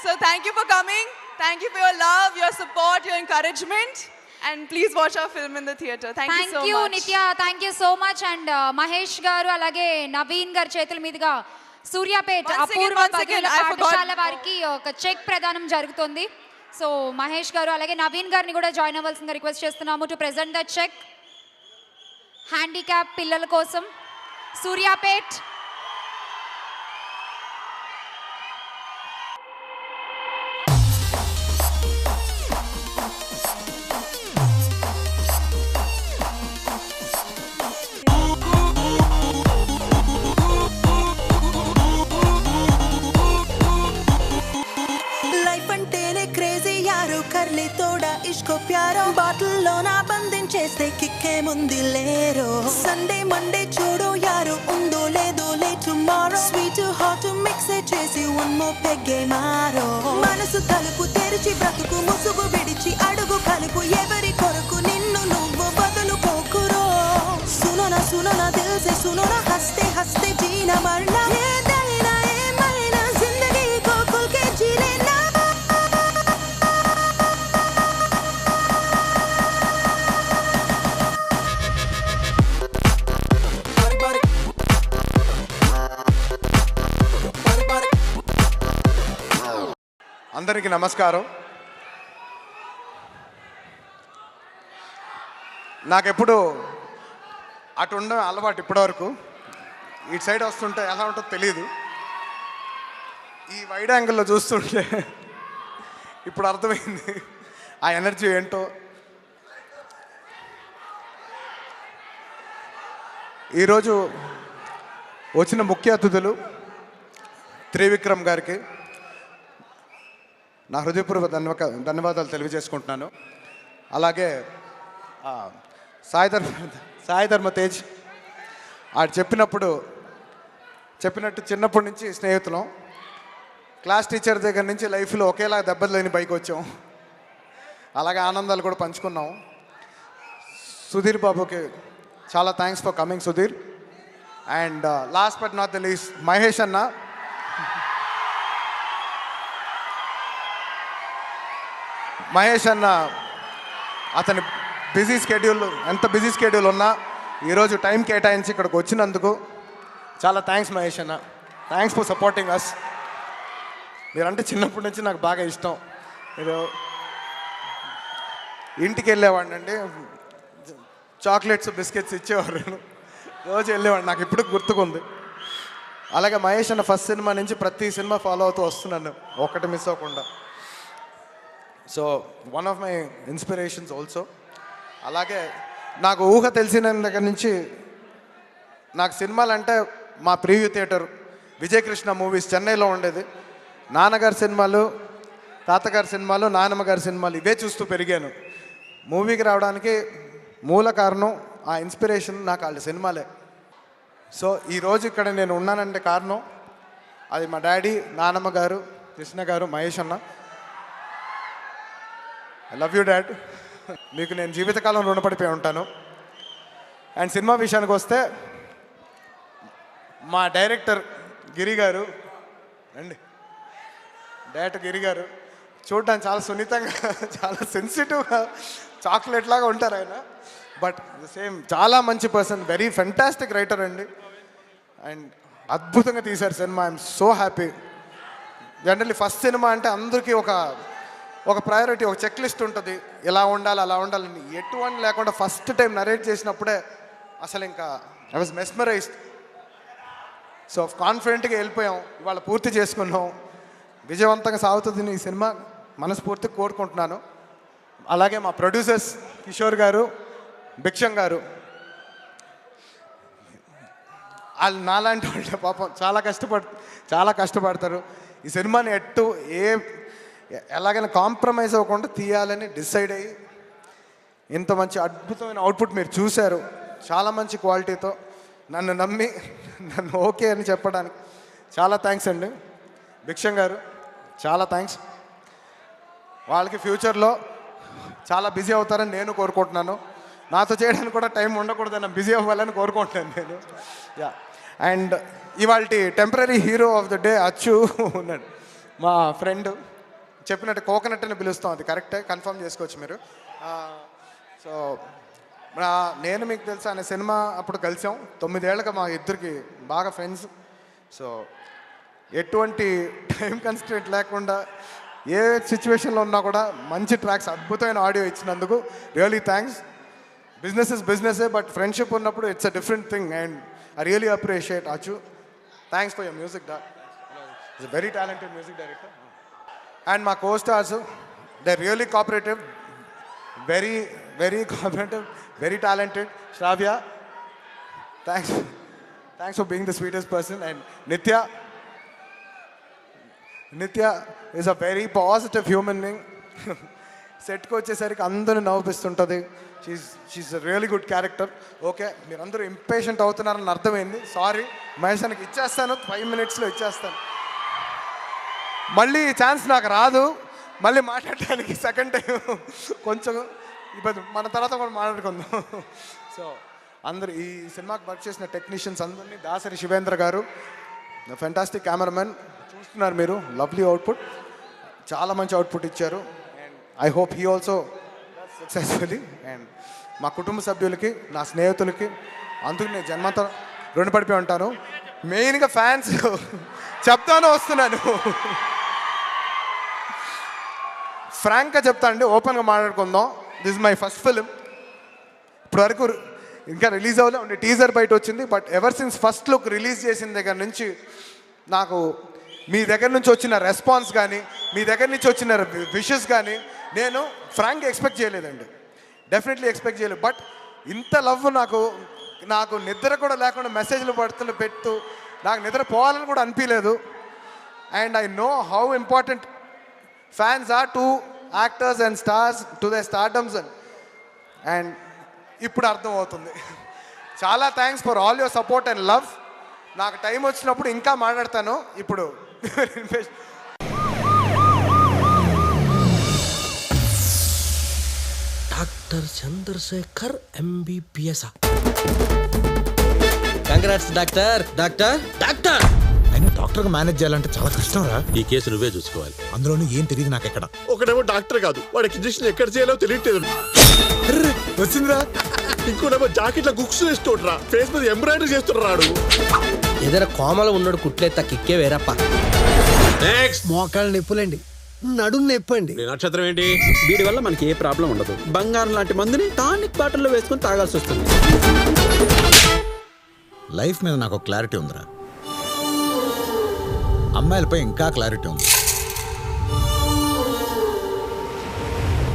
So thank you for coming. Thank you for your love, your support, your encouragement. And please watch our film in the theatre. Thank you so much. Nitya. Thank you so much. And Mahesh garu alage Naveen gar చేతుల మీదుగా సూర్యాపేట్ అపూర్వ బదుల పాఠశాల వారికి ఒక చెక్ ప్రదానం జరుగుతుంది. సో మహేష్ గారు అలాగే నవీన్ గారిని కూడా జాయిన్ అవ్వాల్సిందిగా రిక్వెస్ట్ చేస్తున్నాము to present the cheque. Handicap పిల్లల కోసం సూర్యాపేట్. కర్లీ తోడా ఇష్కో ప్యారో బాటిల్లో నా బంధించేస్తే కిక్కే ముందు లేరో సండే మండే చూడు యారు ఉందో లేదో లే టుమారో స్వీట్ హాట్ మిక్స్ చేసి వన్ మోర్ పెగ్గే మారో మనసు తలుపు తెరిచి బ్రతుకు ముసుగు విడిచి అడుగు కలుపు ఎవరి కొరకు నిన్ను నువ్వు బదులుకోకురో సునోనా సునోనా దిల్ సే సునోనా హస్తే హస్తే జీనా మరనా ఏదైనా ఏమైనా జిందగీ కో ఖుల్ కే జీలేనా. అందరికీ నమస్కారం. నాకెప్పుడు అటు ఉండడం అలవాటు ఇప్పటివరకు. ఇటు సైడ్ వస్తుంటే ఎలా ఉంటుందో తెలియదు. ఈ వైడ్ యాంగిల్లో చూస్తుంటే ఇప్పుడు అర్థమైంది ఆ ఎనర్జీ ఏంటో. ఈరోజు వచ్చిన ముఖ్య అతిథులు త్రివిక్రమ్ గారికి నా హృదయపూర్వక ధన్యవాదాలు తెలియజేసుకుంటున్నాను. అలాగే సాయి ధర్మ తేజ్ ఆడు చెప్పినట్టు చిన్నప్పటి నుంచి స్నేహితులం. క్లాస్ టీచర్ దగ్గర నుంచి లైఫ్లో ఒకేలా దెబ్బలు లేని పైకి వచ్చాం. అలాగే ఆనందాలు కూడా పంచుకున్నాం. సుధీర్ బాబుకి చాలా thanks for coming Sudheer. And last but not the least Mahesh అన్న. అతని బిజీ స్కెడ్యూల్, ఎంత బిజీ స్కెడ్యూల్ ఉన్నా ఈరోజు టైం కేటాయించి ఇక్కడికి వచ్చినందుకు చాలా థ్యాంక్స్ మహేష్ అన్న. Thanks for supporting us. మీరంటే చిన్నప్పటి నుంచి నాకు బాగా ఇష్టం. మీరు ఇంటికి వెళ్ళేవాడిని అండి, చాక్లెట్స్ బిస్కెట్స్ ఇచ్చేవారు, రోజు వెళ్ళేవాడిని. నాకు ఇప్పుడు గుర్తుకుంది. అలాగే మహేష్ అన్న ఫస్ట్ సినిమా నుంచి ప్రతి సినిమా ఫాలో అవుతూ వస్తున్నాను, ఒక్కటి మిస్ అవ్వకుండా. So one of my inspirations also. అలాగే నాకు ఊహ తెలిసిన దగ్గర నుంచి నాకు సినిమాలు అంటే మా ప్రివ్యూ థియేటర్ విజయకృష్ణ మూవీస్ చెన్నైలో ఉండేది. నాన్నగారి సినిమాలు, తాతగారి సినిమాలు, నాన్నమ్మ గారి సినిమాలు ఇవే చూస్తూ పెరిగాను. మూవీకి రావడానికి మూల కారణం, ఆ ఇన్స్పిరేషన్ నాకు వాళ్ళ సినిమాలే. సో ఈరోజు ఇక్కడ నేను ఉన్నానంటే కారణం అది మా డాడీ, నాన్నమ్మ గారు, కృష్ణ గారు, మహేష్ అన్న. I love you dad. మీకు నేను జీవితకాలం రుణపడిపోయి ఉంటాను. అండ్ సినిమా విషయానికి వస్తే మా డైరెక్టర్ గిరి గారు అండి, డైరెక్టర్ గిరి గారు చూడడానికి చాలా సున్నితంగా, చాలా సెన్సిటివ్గా, చాక్లెట్ లాగా ఉంటారు ఆయన. బట్ సేమ్ చాలా మంచి పర్సన్, వెరీ ఫెంటాస్టిక్ రైటర్ అండి. అండ్ అద్భుతంగా తీశారు cinema. I'm so happy. Generally first cinema అంటే అందరికీ ఒక ప్రయారిటీ, ఒక చెక్ లిస్ట్ ఉంటుంది, ఇలా ఉండాలి అలా ఉండాలని. ఎటువంటి లేకుండా ఫస్ట్ టైం నరేట్ చేసినప్పుడే అసలు ఇంకా ఐ వాజ్ మెస్మరైజ్డ్. సో కాన్ఫిడెంట్గా వెళ్ళిపోయాం, ఇవాళ పూర్తి చేసుకున్నాం. విజయవంతంగా సాగుతుంది ఈ సినిమా, మనస్ఫూర్తిగా కోరుకుంటున్నాను. అలాగే మా ప్రొడ్యూసర్స్ కిషోర్ గారు, భిక్షం గారు, వాళ్ళు నాలాంటి వాళ్ళు పాపం చాలా కష్టపడతారు. ఈ సినిమాని ఎలాగైనా కాంప్రమైజ్ అవ్వకుండా తీయాలని డిసైడ్ అయ్యి ఇంత మంచి అద్భుతమైన అవుట్పుట్ మీరు చూశారు. చాలా మంచి క్వాలిటీతో నన్ను నమ్మి నన్ను ఓకే అని చెప్పడానికి చాలా థ్యాంక్స్ అండి. భిక్షం గారు చాలా థ్యాంక్స్. వాళ్ళకి ఫ్యూచర్లో చాలా బిజీ అవుతారని నేను కోరుకుంటున్నాను. నాతో చేయడానికి కూడా టైం ఉండకూడదని, బిజీ అవ్వాలని కోరుకుంటున్నాను నేను. యా. అండ్ ఇవాళ temporary hero of the day అచ్చు ఉన్నాడు, మా ఫ్రెండ్. చెప్పినట్టు కోకోనట్ అని పిలుస్తాం, అది కరెక్టే, కన్ఫర్మ్ చేసుకోవచ్చు మీరు. సో నేను మీకు తెలుసా అనే సినిమా అప్పుడు కలిసాం. 9 ఏళ్ళగా మా ఇద్దరికి బాగా ఫ్రెండ్స్. సో ఎటువంటి టైం కన్స్ట్రెంట్ లేకుండా ఏ సిచ్యువేషన్లో ఉన్నా కూడా మంచి ట్రాక్స్, అద్భుతమైన ఆడియో ఇచ్చినందుకు రియలీ థ్యాంక్స్. బిజినెస్ ఇస్ బిజినెసే, బట్ ఫ్రెండ్షిప్ ఉన్నప్పుడు it's a different thing. And I really appreciate Achu. Thanks for your music. It's very talented music director. And మా costars, they really cooperative, very cooperative, very talented. Shravya, thanks for being the sweetest person. And Nithya is a very positive human being. సెట్కి వచ్చేసరికి అందరూ నవ్విస్తుంటుంది. She's a really good character. Okay, మీరందరూ ఇంపేషెంట్ అవుతున్నారని అర్థమైంది. సారీ, మహేషన్కి ఇచ్చేస్తాను, 5 minutesలో ఇచ్చేస్తాను. మళ్ళీ ఈ ఛాన్స్ నాకు రాదు మళ్ళీ మాట్లాడటానికి. సెకండ్ టైం కొంచెం ఇబ్బంది, మన తర్వాత కూడా మాట్లాడుకుందాం. సో అందరు ఈ సినిమాకి వర్క్ చేసిన టెక్నీషియన్స్ అందరినీ, దాసరి శివేంద్ర గారు, ఫెంటాస్టిక్ కెమెరామెన్, చూస్తున్నారు మీరు, లవ్లీ అవుట్పుట్, చాలా మంచి అవుట్పుట్ ఇచ్చారు. And I hope he also successfully. And మా కుటుంబ సభ్యులకి, నా స్నేహితులకి, అందుకు నేను జన్మంతా రుణపడిపోయి ఉంటాను. మెయిన్గా ఫ్యాన్స్ చెప్తాను వస్తున్నాను. ఫ్రాంక్గా చెప్తా అండి, ఓపెన్గా మాట్లాడుకుందాం. This my first film. ఇప్పటివరకు ఇంకా రిలీజ్ అవ్వలే, ఉండే టీజర్ బయట వచ్చింది. But ever since first look release చేసిన దగ్గర నుంచి నాకు మీ దగ్గర నుంచి వచ్చిన రెస్పాన్స్ కానీ, మీ దగ్గర నుంచి వచ్చిన విషెస్ కానీ, నేను ఫ్రాంక్గా ఎక్స్పెక్ట్ చేయలేదండి, డెఫినెట్లీ ఎక్స్పెక్ట్ చేయలేదు. బట్ ఇంత లవ్ నాకు నిద్ర కూడా లేకుండా మెసేజ్లు పెడుతూ నాకు నిద్ర పోవాలని కూడా అనిపించలేదు. And I know how important fans are to actors and stars to the stardoms and ఇప్పుడు అర్థమవుతుంది. చాలా thanks for all your support and love. నాకు టైం వచ్చినప్పుడు ఇంకా మాట్లాడతాను. ఇప్పుడు doctor Chandrasekhar MBBS. Congrats doctor. Doctor doctor అయినా డాక్టర్గా మేనేజ్ చేయాలంటే చాలా కష్టం రా. ఈ కేసు నువ్వే చూసుకోవాలి. అందులోనూ ఏం తెలియదు నాకు ఎక్కడ. ఒకడేమో డాక్టర్ కాదు, వాడికి ఇంజక్షన్ ఎక్కడ చేయాలో తెలియట్లేదు. వచ్చిందిరా. ఇంకోటేమో జాకెట్ల గుక్స్ వేస్తుండ్రా, ఫేస్ మీద ఎంబ్రాయిడరీ చేస్తున్నాడు. ఏదైనా కోమలో ఉన్నాడు కుట్లేత కిక్కే వేరప్ప. మోకాళ్ళ నొప్పులండి, నడుం నొప్పండి. నక్షత్రం ఏంటి? వీడి వల్ల మనకి ఏ ప్రాబ్లం ఉండదు. బంగారం లాంటి మందుని టానిక్ బాటిల్లో వేసుకొని తాగాల్సి వస్తుంది. లైఫ్ మీద నాకు క్లారిటీ ఉందిరా, అమ్మాయిలపై ఇంకా క్లారిటీ ఉంది.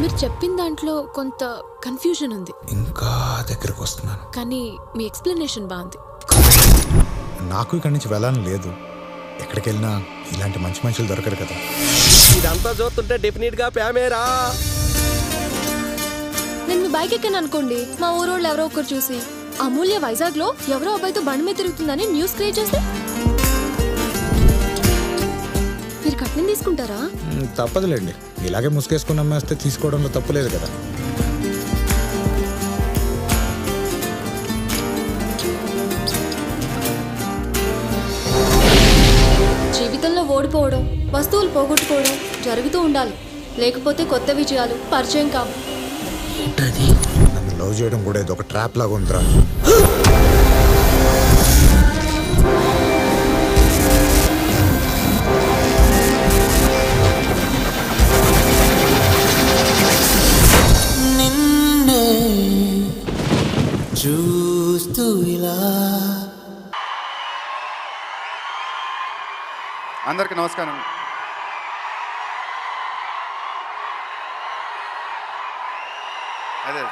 మీరు చెప్పిన దాంట్లో కొంత కన్ఫ్యూజన్ ఉంది. ఇంకా దగ్గరకు వస్తున్నాను. కానీ మీ ఎక్స్ప్లెనేషన్ బాగుంది. నాకు ఇక్కడి నుంచి వెళ్ళాలని లేదు. ఎక్కడికి వెళ్ళినా ఇలాంటి మంచి మనుషులు దొరకరు కదా. ఇదంతా చూస్తుంటే డెఫినెట్ గా ప్యామేరా. నేను మీ బైక్ ఎక్కాను అనుకోండి, మా ఊరోళ్ళు ఎవరో ఒకరు చూసి అమూల్య వైజాగ్ లో ఎవరో అబ్బాయితో బండి మీద తిరుగుతుందని న్యూస్ క్రియేట్ చేస్తే మీరు కట్నం తీసుకుంటారా? తప్పదులేండి, ఇలాగే ముసుగేసుకుని అమ్మేస్తే తీసుకోవడంలో తప్పులేదు కదా. జీవితంలో ఓడిపోవడం, వస్తువులు పోగొట్టుకోవడం జరుగుతూ ఉండాలి. లేకపోతే కొత్త విజయాలు పరిచయం కావు. నన్ను లవ్ చేయడం కూడా ఇది ఒక ట్రాప్ లాగా ఉందిరా. నిన్నే చూస్తూ ఇలా. అందరికీ నమస్కారం. అదే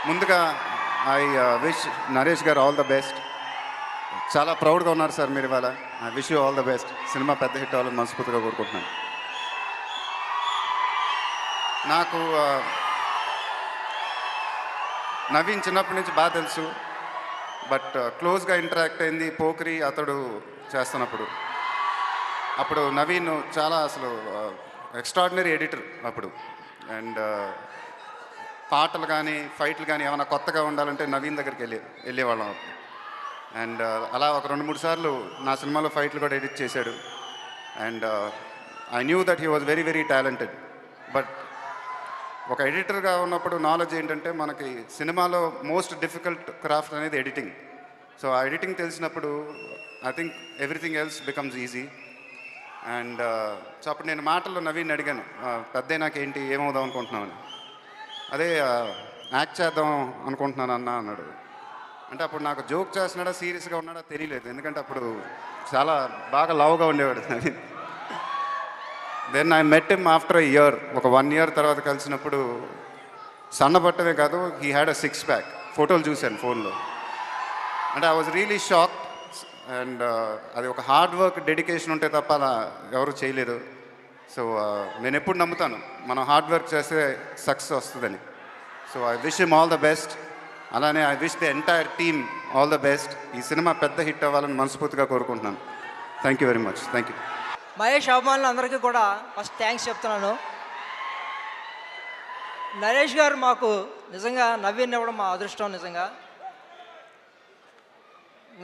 ముందుగా ఐ విష్ నరేష్ గారు ఆల్ ద బెస్ట్. చాలా ప్రౌడ్గా ఉన్నారు సార్ మీరు ఇవాళ. I wish you all the best. Cinema పెద్ద హిట్ అవ్వాలని మనస్ఫూర్తిగా కోరుకుంటున్నాను. నాకు నవీన్ చిన్నప్పటి నుంచి బాగా తెలుసు, బట్ క్లోజ్గా ఇంటరాక్ట్ అయింది పోకిరి అతడు చేస్తున్నప్పుడు. అప్పుడు నవీన్ చాలా అసలు ఎక్స్ట్రాడినరీ ఎడిటర్ అప్పుడు. అండ్ పాటలు కానీ ఫైట్లు కానీ ఏమైనా కొత్తగా ఉండాలంటే నవీన్ దగ్గరికి వెళ్ళేవాళ్ళం. అండ్ అలా ఒక 2-3 సార్లు నా సినిమాలో ఫైట్లు కూడా ఎడిట్ చేశాడు. And I knew that he was very very talented. But ఒక ఎడిటర్గా ఉన్నప్పుడు నాలెడ్జ్ ఏంటంటే మనకి సినిమాలో మోస్ట్ డిఫికల్ట్ క్రాఫ్ట్ అనేది ఎడిటింగ్. సో ఆ ఎడిటింగ్ తెలిసినప్పుడు I think everything else becomes easy. And so అప్పుడు నేను మాటల్లో నవీన్ అడిగాను, పెద్ద నాకేంటి ఏమవుదాం అనుకుంటున్నామని. అదే యాక్ట్ చేద్దాం అనుకుంటున్నాను అన్నాడు. అంటే అప్పుడు నాకు జోక్ చేస్తున్నాడా సీరియస్గా ఉన్నాడా తెలియలేదు, ఎందుకంటే అప్పుడు చాలా బాగా లవ్గా ఉండేవాడు Naveen. Then I met him after a year. ఒక 1 year తర్వాత కలిసినప్పుడు సన్నబట్టమే కాదు, హీ హ్యాడ్ అ 6-pack. ఫోటోలు చూశాను ఫోన్లో. అంటే I was really shocked. And అది ఒక హార్డ్ వర్క్ డెడికేషన్ ఉంటే తప్ప అలా ఎవరు చేయలేరు. సో నేను ఎప్పుడు నమ్ముతాను మనం హార్డ్ వర్క్ చేస్తే సక్సెస్ వస్తుందని. So I wish him all the best. అలానే I wish the entire team all the best. ఈ సినిమా పెద్ద హిట్ అవ్వాలని మనస్ఫూర్తిగా కోరుకుంటున్నాను. Thank you very much. Thank you. Mahesh అభిమానులు అందరికీ కూడా ఫస్ట్ థ్యాంక్స్ చెప్తున్నాను. నరేష్ గారు మాకు నిజంగా నవీన్ ఇవ్వడం మా అదృష్టం. నిజంగా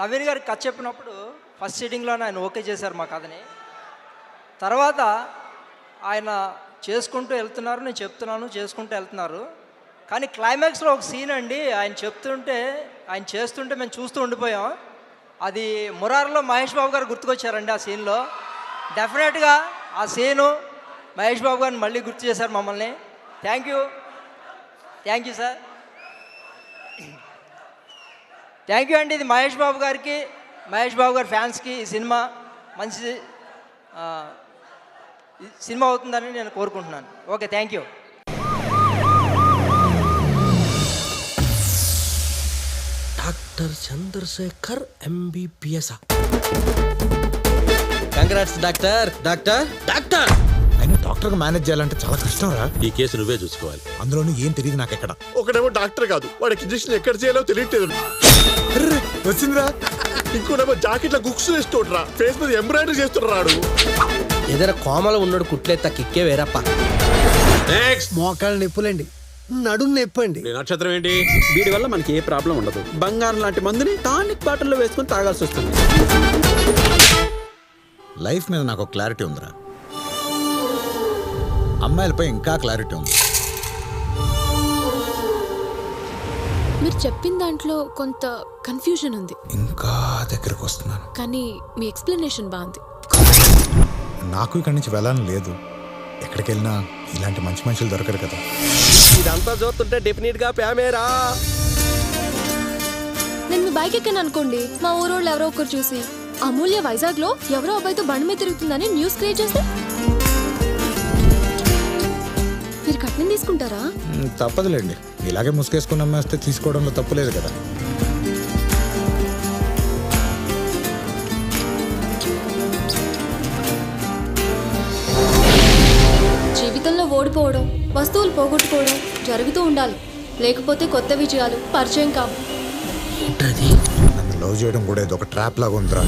నవీన్ గారికి కథ చెప్పినప్పుడు ఫస్ట్ సిట్టింగ్లోనే ఆయన ఓకే చేశారు మా కథని. తర్వాత ఆయన చేసుకుంటూ వెళ్తున్నారు, నేను చెప్తున్నాను, చేసుకుంటూ వెళ్తున్నారు. కానీ క్లైమాక్స్లో ఒక సీన్ అండి, ఆయన చెప్తుంటే ఆయన చేస్తుంటే మేము చూస్తూ ఉండిపోయాం. అది మురారిలో మహేష్ బాబు గారు గుర్తుకొచ్చారండి ఆ సీన్లో. డెఫినెట్గా ఆ సీను మహేష్ బాబు గారిని మళ్ళీ గుర్తు చేశారు మమ్మల్ని. Thank you sir. Thank you అండి. ఇది మహేష్ బాబు గారికి, మహేష్ బాబు గారి ఫ్యాన్స్కి ఈ సినిమా మంచి ఈ సినిమా అవుతుందని నేను కోరుకుంటున్నాను. Okay, thank you. Doctor Chandrasekhar MBBS. Congrats doctor. Doctor doctor అయినా డాక్టర్గా మేనేజ్ చేయాలంటే చాలా కష్టం రా. ఈ కేసు నువ్వే చూసుకోవాలి. అందులోనూ ఏం తెలియదు నాకు ఎక్కడ. ఒకడేమో డాక్టర్ కాదు, వాడికి ఇంజక్షన్ ఎక్కడ చేయాలో తెలియట్లేదు. వచ్చిందిరా. ఇంకోటేమో జాకెట్ల గుక్స్ వేస్తుండ్రా, ఫేస్ మీద ఎంబ్రాయిడరీ చేస్తున్నాడు. ఏదైనా కోమలో ఉన్నాడు కుట్లేత కిక్కే వేరప్ప. మోకాళ్ళు నొప్పులండి, నడుము నొప్పండి. నక్షత్రం ఏంటి? వీడి వల్ల మనకి ఏ ప్రాబ్లం ఉండదు. బంగారం లాంటి మందుని టానిక్ బాటిల్లో వేసుకొని తాగాల్సి వస్తుంది. లైఫ్ మీద నాకు క్లారిటీ ఉందిరా, అమ్మాయిలపై ఇంకా క్లారిటీ ఉంది. మీరు చెప్పిన దాంట్లో కొంత కన్ఫ్యూజన్ ఉంది. ఇంకా దగ్గరకు వస్తున్నాను. కానీ మీ ఎక్స్ప్లెనేషన్ బాగుంది. నాకు ఇక్కడి నుంచి వెళ్ళాలని లేదు. ఎక్కడికి వెళ్ళినా ఇలాంటి మంచి మనుషులు దొరకరు కదా. ఇదంతా చూస్తుంటే డెఫినెట్ గా ప్యామేరా. నేను మీ బైక్ ఎక్కాను అనుకోండి, మా ఊరోళ్ళు ఎవరో ఒకరు చూసి అమూల్య వైజాగ్ లో ఎవరో అబ్బాయితో బండి మీద తిరుగుతుందని న్యూస్ క్రియేట్ చేస్తే మీరు కట్నం తీసుకుంటారా? తప్పదులేండి, ఇలాగే ముసుగేసుకుని అమ్మేస్తే తీసుకోవడంలో తప్పులేదు కదా. జీవితంలో ఓడిపోవడం, వస్తువులు పోగొట్టుకోవడం జరుగుతూ ఉండాలి. లేకపోతే కొత్త విజయాలు పరిచయం కావు. నన్ను లవ్ చేయడం కూడా ఏదో ఒక ట్రాప్ లాగా ఉందిరా.